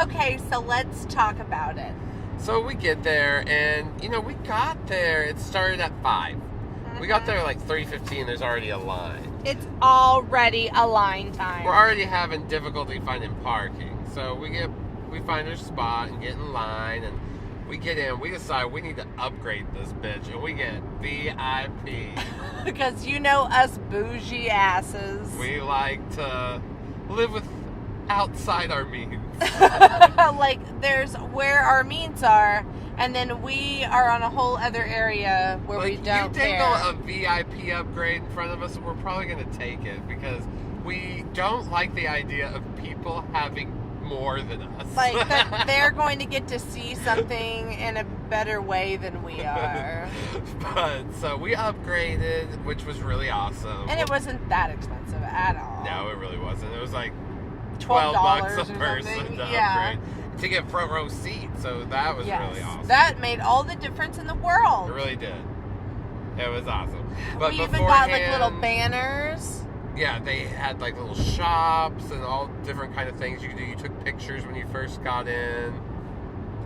Okay, so let's talk about it. So we get there, and, we got there. It started at 5. Mm-hmm. We got there at like 3:15. There's already a line. It's already a line time. We're already having difficulty finding parking. So we find our spot and get in line, and we get in. We decide we need to upgrade this bitch, and we get VIP. Because us bougie asses. We like to live with outside our means. Like, there's where our means are, and then we are on a whole other area where we don't care. You dangle a VIP upgrade in front of us, and we're probably going to take it, because we don't like the idea of people having more than us. Like, that they're going to get to see something in a better way than we are. But, so we upgraded, which was really awesome. And it wasn't that expensive at all. No, it really wasn't. It was like $12 a person to upgrade to get front row seat. So that was really awesome. That made all the difference in the world. It really did. It was awesome. But we even got like little banners. Yeah, they had like little shops and all different kind of things you could do. You took pictures when you first got in.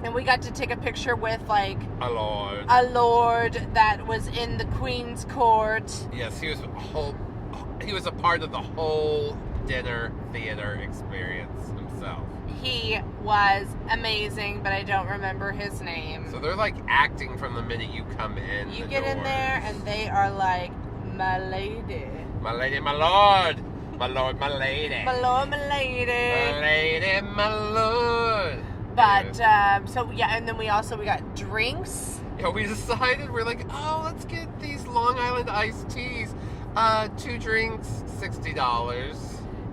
And we got to take a picture with like a lord that was in the Queen's court. Yes, he was a part of the whole dinner theater experience himself. He was amazing, but I don't remember his name. So they're like acting from the minute you come in. You get in there and they are like, my lady. My lady, my lord. My lord, my lady. My lord, my lady. My lady, my lord. But, and then we got drinks. Yeah, we decided, we're like, let's get these Long Island iced teas. 2 drinks, $60.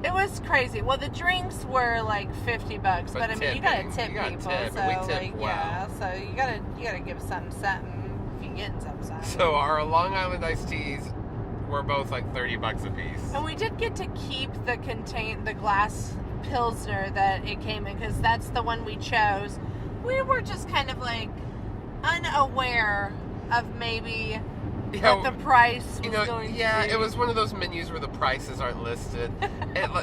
It was crazy. Well, the drinks were like $50, but I mean, you gotta tip people, so so you gotta give something if you're getting something. So our Long Island iced teas were both like $30 a piece. And we did get to keep the glass Pilsner that it came in, because that's the one we chose. We were just kind of like unaware of maybe what the price was going to be. It was one of those menus where the prices aren't listed.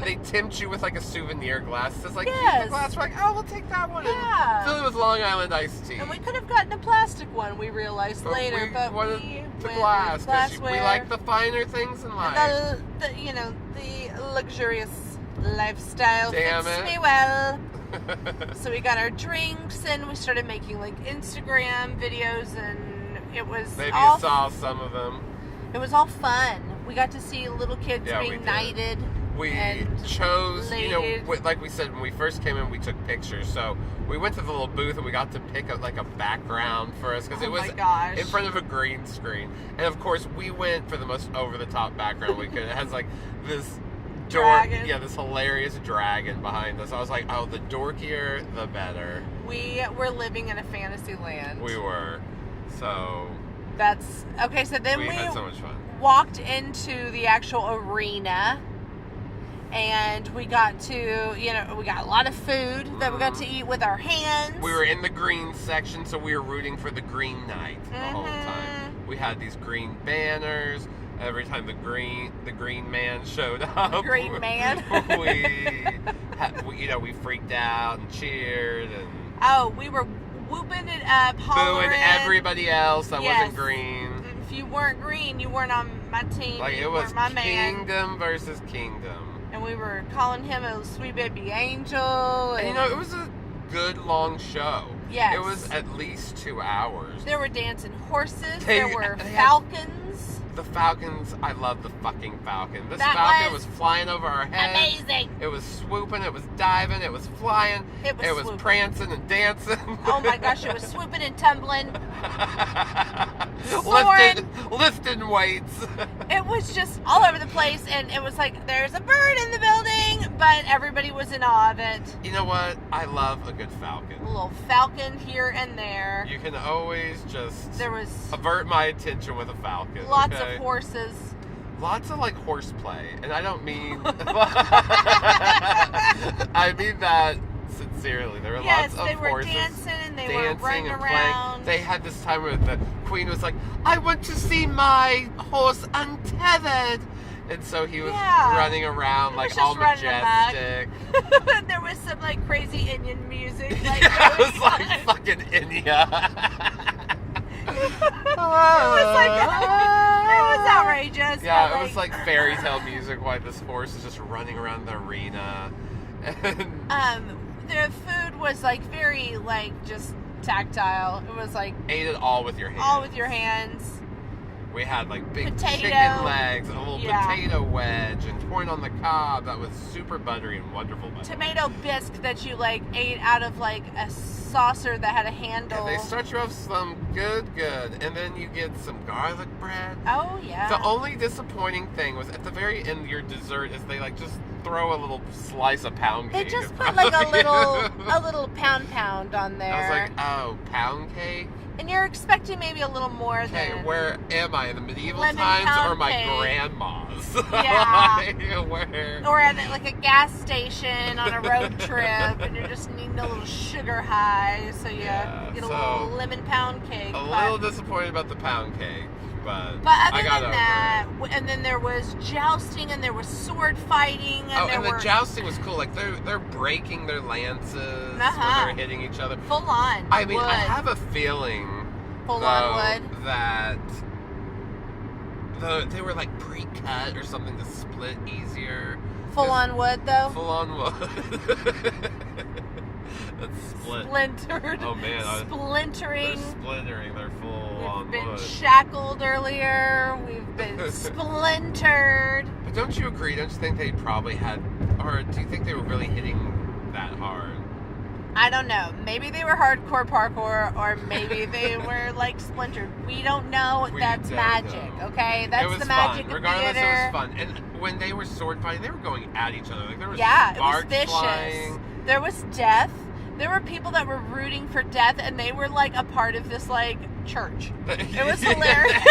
They tempt you with like a souvenir glass. It's like, here's the glass. We're like, we'll take that one. Yeah. And fill it with Long Island iced tea. And we could have gotten a plastic one, we realized later, but we the glass, because we like the finer things in life. The luxurious lifestyle Damn fits it. me well. So we got our drinks, and we started making like Instagram videos, and it was maybe you saw some of them. It was all fun. We got to see little kids being knighted. We chose, like we said, when we first came in, we took pictures. So we went to the little booth, and we got to pick up like a background for us, because it was in front of a green screen. And of course, we went for the most over-the-top background we could. It has like this dragon. Yeah, this hilarious dragon behind us. I was like, the dorkier, the better. We were living in a fantasy land. We were. So that's okay. So then we had so much fun. Walked into the actual arena, and we got to, we got a lot of food that we got to eat with our hands. We were in the green section, so we were rooting for the Green Knight the whole time. We had these green banners. Every time the green man showed up, the green man, we freaked out and cheered, and we were whooping it up, hollering, booing everybody else that wasn't green. If you weren't green, you weren't on my team. Like, it was kingdom versus kingdom, and we were calling him a sweet baby angel. And it was a good long show. Yes, it was at least 2 hours. There were dancing horses. There were falcons. The falcons, I love the fucking falcon. This falcon was flying over our heads. Amazing. It was swooping, it was diving, it was flying. It was prancing and dancing. Oh my gosh, it was swooping and tumbling. lifting weights. It was just all over the place, and it was like, there's a bird in the building, but everybody was in awe of it. You know what? I love a good falcon. A little falcon here and there. You can always just avert avert my attention with a falcon. Lots okay? of horses. Lots of like horseplay, and I don't mean. I mean that sincerely. There were lots of horses. Yes, they were dancing and they were running around. They had this time where the queen was like, "I want to see my horse untethered," and so he was running around like all majestic. There was some like crazy Indian music. Like, it was like fucking India. It was outrageous. Yeah, it was like fairy tale music while this horse is just running around the arena. And the food was like very like just tactile. It was like ate it all with your hands. All with your hands. We had like big potato. Chicken legs, a little potato wedge, and corn on the cob that was super buttery and wonderful. Tomato bisque that you like ate out of like a saucer that had a handle. And they start you off some good, and then you get some garlic bread. Oh yeah. The only disappointing thing was at the very end of your dessert is they like just throw a little slice of pound cake. They just put like a little pound on there. I was like, oh, pound cake. And you're expecting maybe a little more than... Okay, where am I? In the medieval lemon times or my cake. grandma's? Yeah. Like, where? Or at like a gas station on a road trip, and you're just needing a little sugar high, so you get a little lemon pound cake. A little disappointed about the pound cake, but other I got than over that, it. And then there was jousting, and there was sword fighting, and the jousting was cool. Like they're breaking their lances when they're hitting each other. Full on. I mean, wood. I have a feeling on wood that they were like pre-cut or something to split easier. Full on wood, though. Full on wood. That's split. Splintered. Oh man, splintering. They're splintering. They're full on wood. We've been shackled earlier. We've been splintered. But don't you agree? Don't you think they probably had, or do you think they were really hitting that hard? I don't know. Maybe they were hardcore parkour, or maybe they were like splintered. We don't know. That's magic, okay? That's the magic of Regardless, theater. it was fun. And when they were sword fighting, they were going at each other. Like there was it was sparks vicious. flying. There was death. There were people that were rooting for death, and they were like a part of this like church. It was hilarious.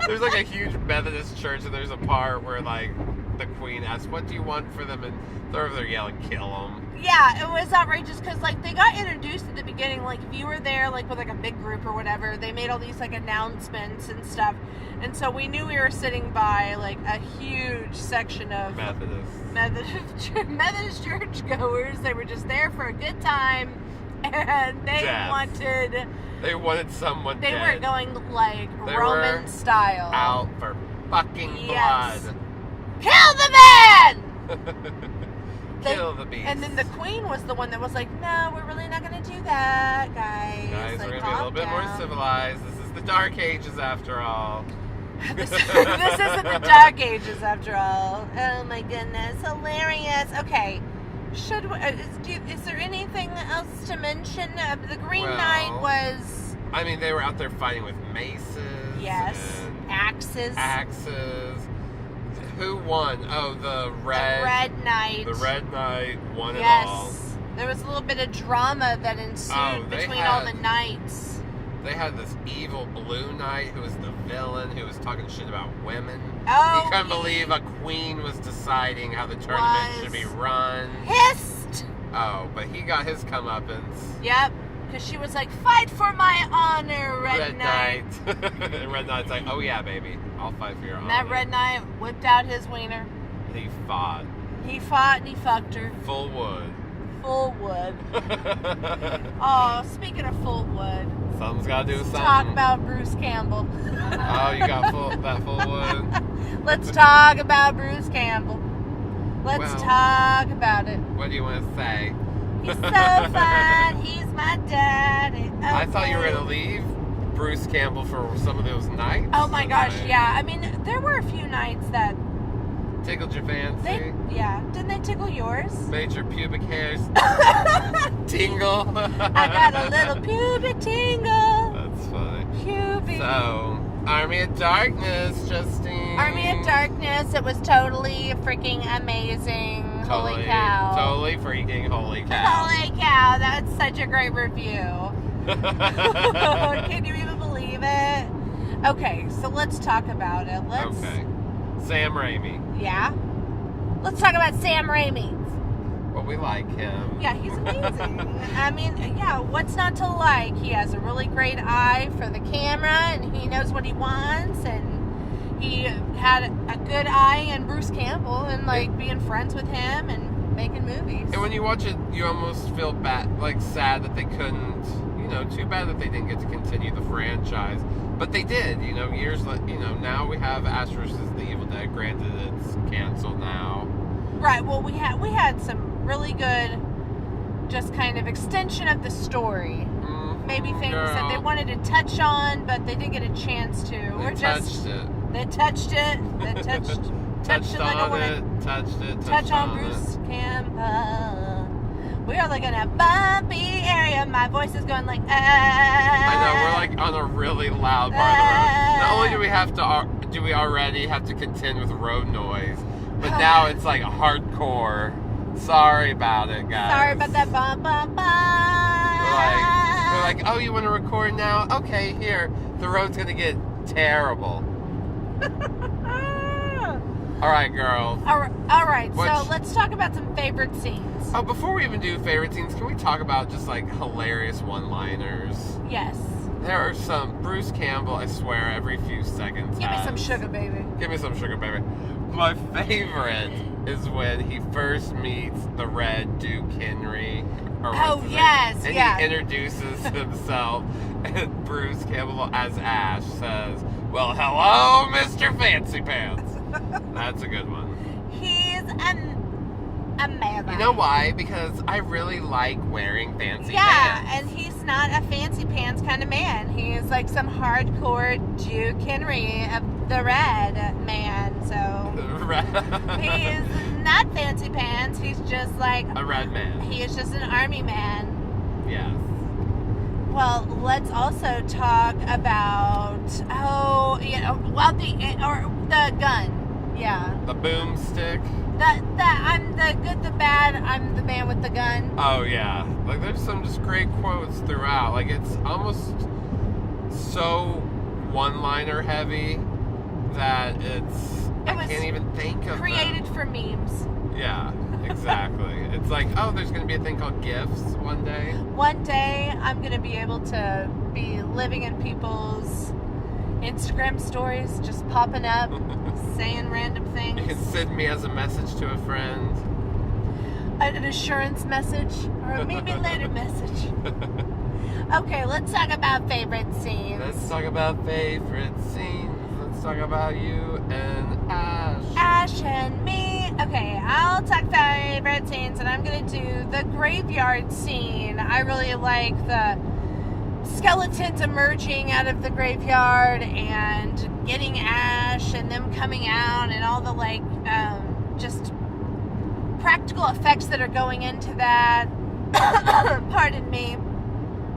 There's like a huge Methodist church, and there's a part where like the queen asks, "What do you want for them?" And they're over there yelling, "Kill them." Yeah, it was outrageous because like they got introduced at the beginning. Like if you were there like with like a big group or whatever, they made all these like announcements and stuff, and so we knew we were sitting by like a huge section of Methodist churchgoers. They were just there for a good time, and they wanted someone. They dead. were going like Roman style. Out for fucking blood. Kill the man. Kill the beast. And then the queen was the one that was like, no, we're really not going to do that, guys. Guys, like, we're going to be a little bit more civilized. This is the Dark Ages after all. This isn't the Dark Ages after all. Oh my goodness. Hilarious. Okay. Is there anything else to mention? The Green Knight was... I mean, they were out there fighting with maces. Yes. Axes. Who won? Oh, the Red Knight. The Red Knight won it all. Yes. There was a little bit of drama that ensued between all the knights. They had this evil Blue Knight who was the villain, who was talking shit about women. Oh, he couldn't believe a queen was deciding how the tournament should be run. Pissed! Oh, but he got his comeuppance. Yep. Because she was like, fight for my honor, Red Knight. And Red Knight's like, oh yeah, baby, I'll fight for your honor. That Red Knight whipped out his wiener. He fought. He fought and he fucked her. Full wood. Full wood. Oh, speaking of full wood. Something's got to do with something. Talk about Bruce Campbell. Oh, you got that full wood? Let's talk about Bruce Campbell. Let's talk about it. What do you want to say? He's so fun. He's my daddy. Okay. I thought you were going to leave Bruce Campbell for some of those nights. Oh my gosh, yeah. I mean, there were a few nights that... tickled your fancy? Didn't they tickle yours? Made your pubic hairs tingle? I got a little pubic tingle. So, Army of Darkness, Justine. Army of Darkness, it was totally freaking amazing. Holy cow. Totally freaking holy cow. Holy cow, that's such a great review. Can you even believe it? Okay, so let's talk about it. Okay. Sam Raimi. Yeah? Let's talk about Sam Raimi. Well, we like him. Yeah, he's amazing. I mean, yeah, what's not to like? He has a really great eye for the camera, and he knows what he wants, and he had a good eye in Bruce Campbell, and, like, being friends with him and making movies. And when you watch it, you almost feel bad, like, sad that they couldn't, too bad that they didn't get to continue the franchise. But they did, years, now we have Ash vs. the Evil Dead. Granted, it's canceled now. Right, well, we had some really good, just kind of extension of the story. Maybe things that they wanted to touch on, but they didn't get a chance to. They touched it. They touched it like I want to touch on Bruce Campbell. We are like in a bumpy area. My voice is going like, I know, we're like on a really loud part of the road. Not only do we already have to contend with road noise, but now it's like hardcore. Sorry about it, guys. Sorry about that bump. We're like, oh, you want to record now? Okay, here. The road's gonna get terrible. All right, girls. All right. So let's talk about some favorite scenes. Oh, before we even do favorite scenes, can we talk about just like hilarious one-liners? Yes. There are some. Bruce Campbell, I swear, every few seconds. Give me some sugar, baby. Give me some sugar, baby. My favorite is when he first meets the Red Duke Henry. Oh, yes, and he introduces himself, and Bruce Campbell, as Ash, says, "Well, hello, Mr. Fancy Pants." That's a good one. He's a man. You know why? Because I really like wearing fancy pants. Yeah, and he's not a fancy pants kind of man. He's like some hardcore Duke Henry of the Red man. So he's not fancy pants. He's just like a red man. He is just an army man. Yes. Well, let's also talk about the gun. Yeah. The boomstick. I'm the good, the bad. I'm the man with the gun. Oh yeah. Like there's some just great quotes throughout. Like it's almost so one-liner heavy that I can't even think of created for memes. Yeah, exactly. It's like, oh, there's going to be a thing called GIFs one day. One day, I'm going to be able to be living in people's Instagram stories, just popping up, saying random things. You can send me as a message to a friend. An assurance message, or a maybe later message. Okay, let's talk about favorite scenes. Let's talk about favorite scenes. Let's talk about you and Ash. Ash and me. Okay, I'll talk favorite scenes, and I'm going to do the graveyard scene. I really like the skeletons emerging out of the graveyard and getting Ash and them coming out and all the, like, just practical effects that are going into that. Pardon me.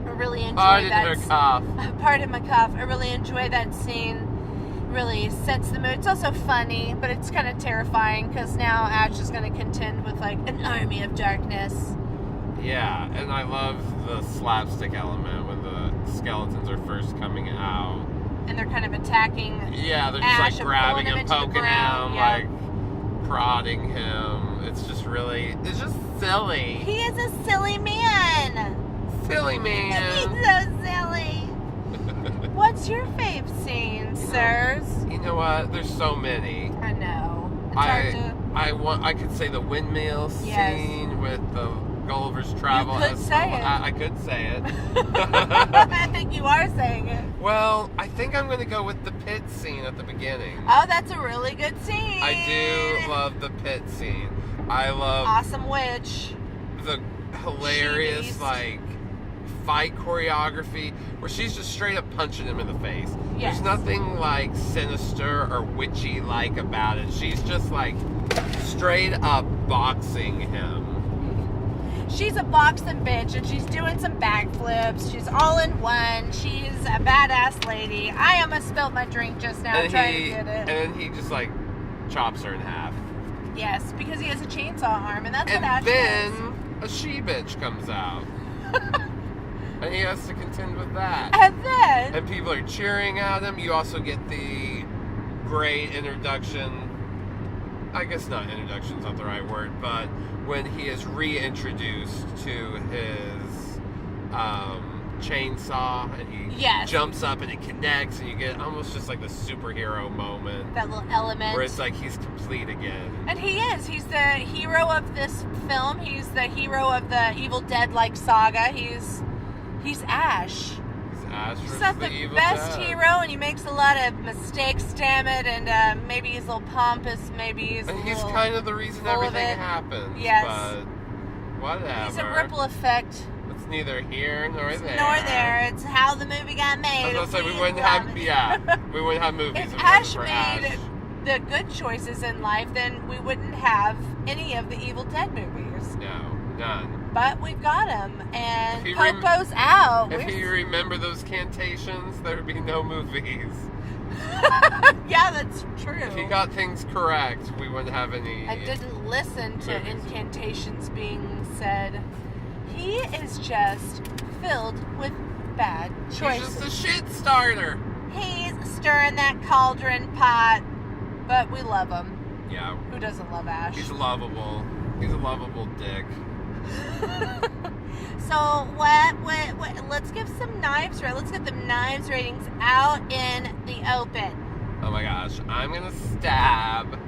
I really enjoy Pardon my cough. I really enjoy that scene. Really sets the mood. It's also funny, but it's kind of terrifying because now Ash is going to contend with like an army of darkness. Yeah, and I love the slapstick element when the skeletons are first coming out. And they're kind of attacking. Yeah, they're just Ash like grabbing him, poking him, yeah. like prodding him. It's just silly. He is a silly man. Silly man. He's so silly. What's your fave scene, sirs? You know what? There's so many. I know. I could say the windmill scene with the Gulliver's Travel. You could say it. I could say it. I think you are saying it. Well, I think I'm going to go with the pit scene at the beginning. Oh, that's a really good scene. I do love the pit scene. I love Awesome Witch. The hilarious fight choreography where she's just straight up punching him in the face. Yes. There's nothing like sinister or witchy like about it. She's just like straight up boxing him. she's a boxing bitch, and she's doing some backflips. She's all in one. She's a badass lady. I almost spilled my drink just now trying to get it. And then he just, like, chops her in half. Yes, because he has a chainsaw arm, and that's what Ash And does. then a she-bitch comes out. And he has to contend with that. And then... And people are cheering at him. You also get the great introduction. I guess not introduction's not the right word, but when he is reintroduced to his chainsaw and he jumps up and it connects and you get almost just like the superhero moment. That little element. Where it's like he's complete again. And he is. He's the hero of this film. He's the hero of the Evil Dead-like saga. He's Ash. He's not the best hero, and he makes a lot of mistakes, damn it, and maybe he's a little pompous, maybe he's and he's kind of the reason everything happens. Yes. But whatever. He's a ripple effect. It's neither here nor there. Nor there. It's how the movie got made. I was gonna say, we wouldn't have movies if it Ash wasn't for made Ash. the good choices in life, then we wouldn't have any of the Evil Dead movies. No, none. But we've got him, and Coco's out. If you remember those cantations, there would be no movies. Yeah, that's true. If he got things correct, we wouldn't have any. I didn't listen to incantations being said. He is just filled with bad choices. He's just a shit starter. He's stirring that cauldron pot, but we love him. Yeah. Who doesn't love Ash? He's lovable. He's a lovable dick. So what? Let's give some knives. Let's get the knives ratings out in the open. Oh my gosh! I'm gonna stab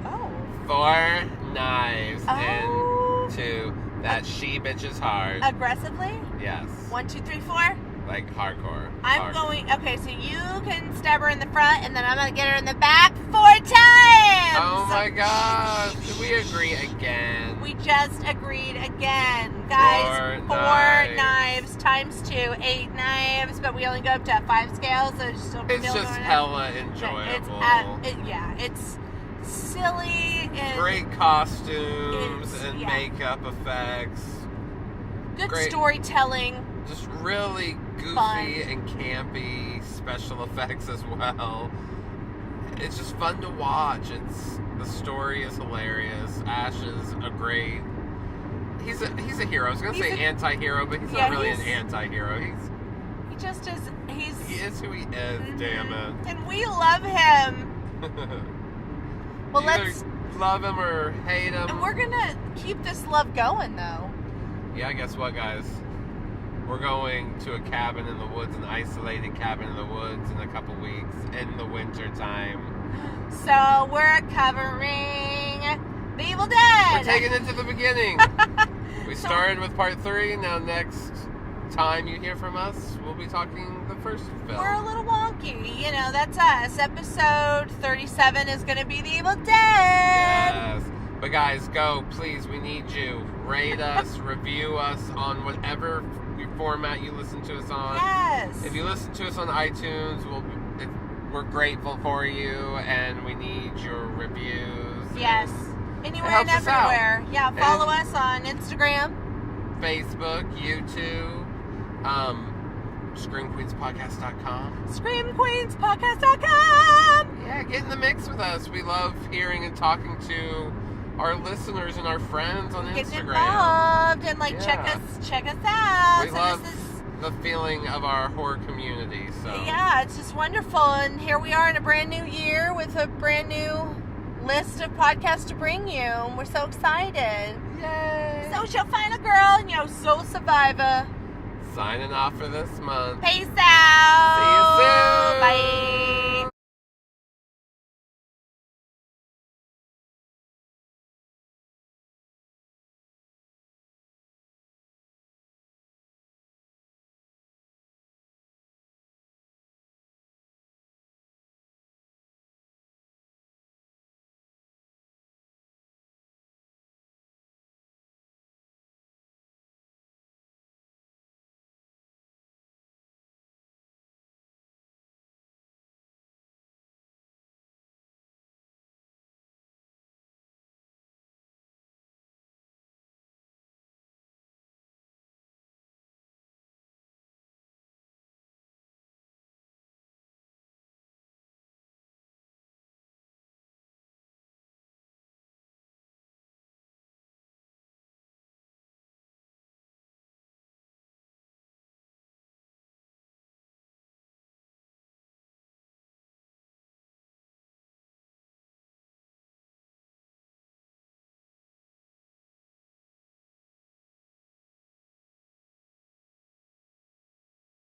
4 knives into that she-bitch's heart. Aggressively? Yes. 1, 2, 3, 4. Like hardcore. I'm going. Okay, so you can stab her in the front, and then I'm gonna get her in the back 4 times. Oh my gosh! Did we agree again? We just agreed again, guys. 4 knives times 2, 8 knives, but we only go up to a 5 scale, so it's just hella enjoyable. It's silly and great costumes and makeup effects. Good storytelling. Just really goofy and campy special effects as well. It's just fun to watch. The story is hilarious. Ash is a great. He's a hero. I was gonna say anti-hero, but he's not really an anti-hero. He just is. He is who he is. Damn it. And we love him. Well, let's love him or hate him. And we're gonna keep this love going, though. Yeah, guess what, guys? We're going to a cabin in the woods, an isolated cabin in the woods in a couple weeks in the winter time. So we're covering The Evil Dead. We're taking it to the beginning. We started with part 3, and now next time you hear from us, we'll be talking the first film. We're a little wonky. You know, that's us. Episode 37 is going to be The Evil Dead. Yes. But guys, go. Please, we need you. Rate us, review us on whatever format you listen to us on. Yes. If you listen to us on iTunes, we're grateful for you, and we need your reviews. Yes. Anywhere and everywhere. Yeah, follow us on Instagram, Facebook, YouTube, ScreamQueensPodcast.com. ScreamQueensPodcast.com. Yeah, get in the mix with us. We love hearing and talking to our listeners and our friends on Instagram. Get involved and check us out. We love the feeling of our horror community. So yeah, it's just wonderful. And here we are in a brand new year with a brand new list of podcasts to bring you. And we're so excited. Yay! Social Final Girl and Soul Survivor. Signing off for this month. Peace out. See you soon. Bye.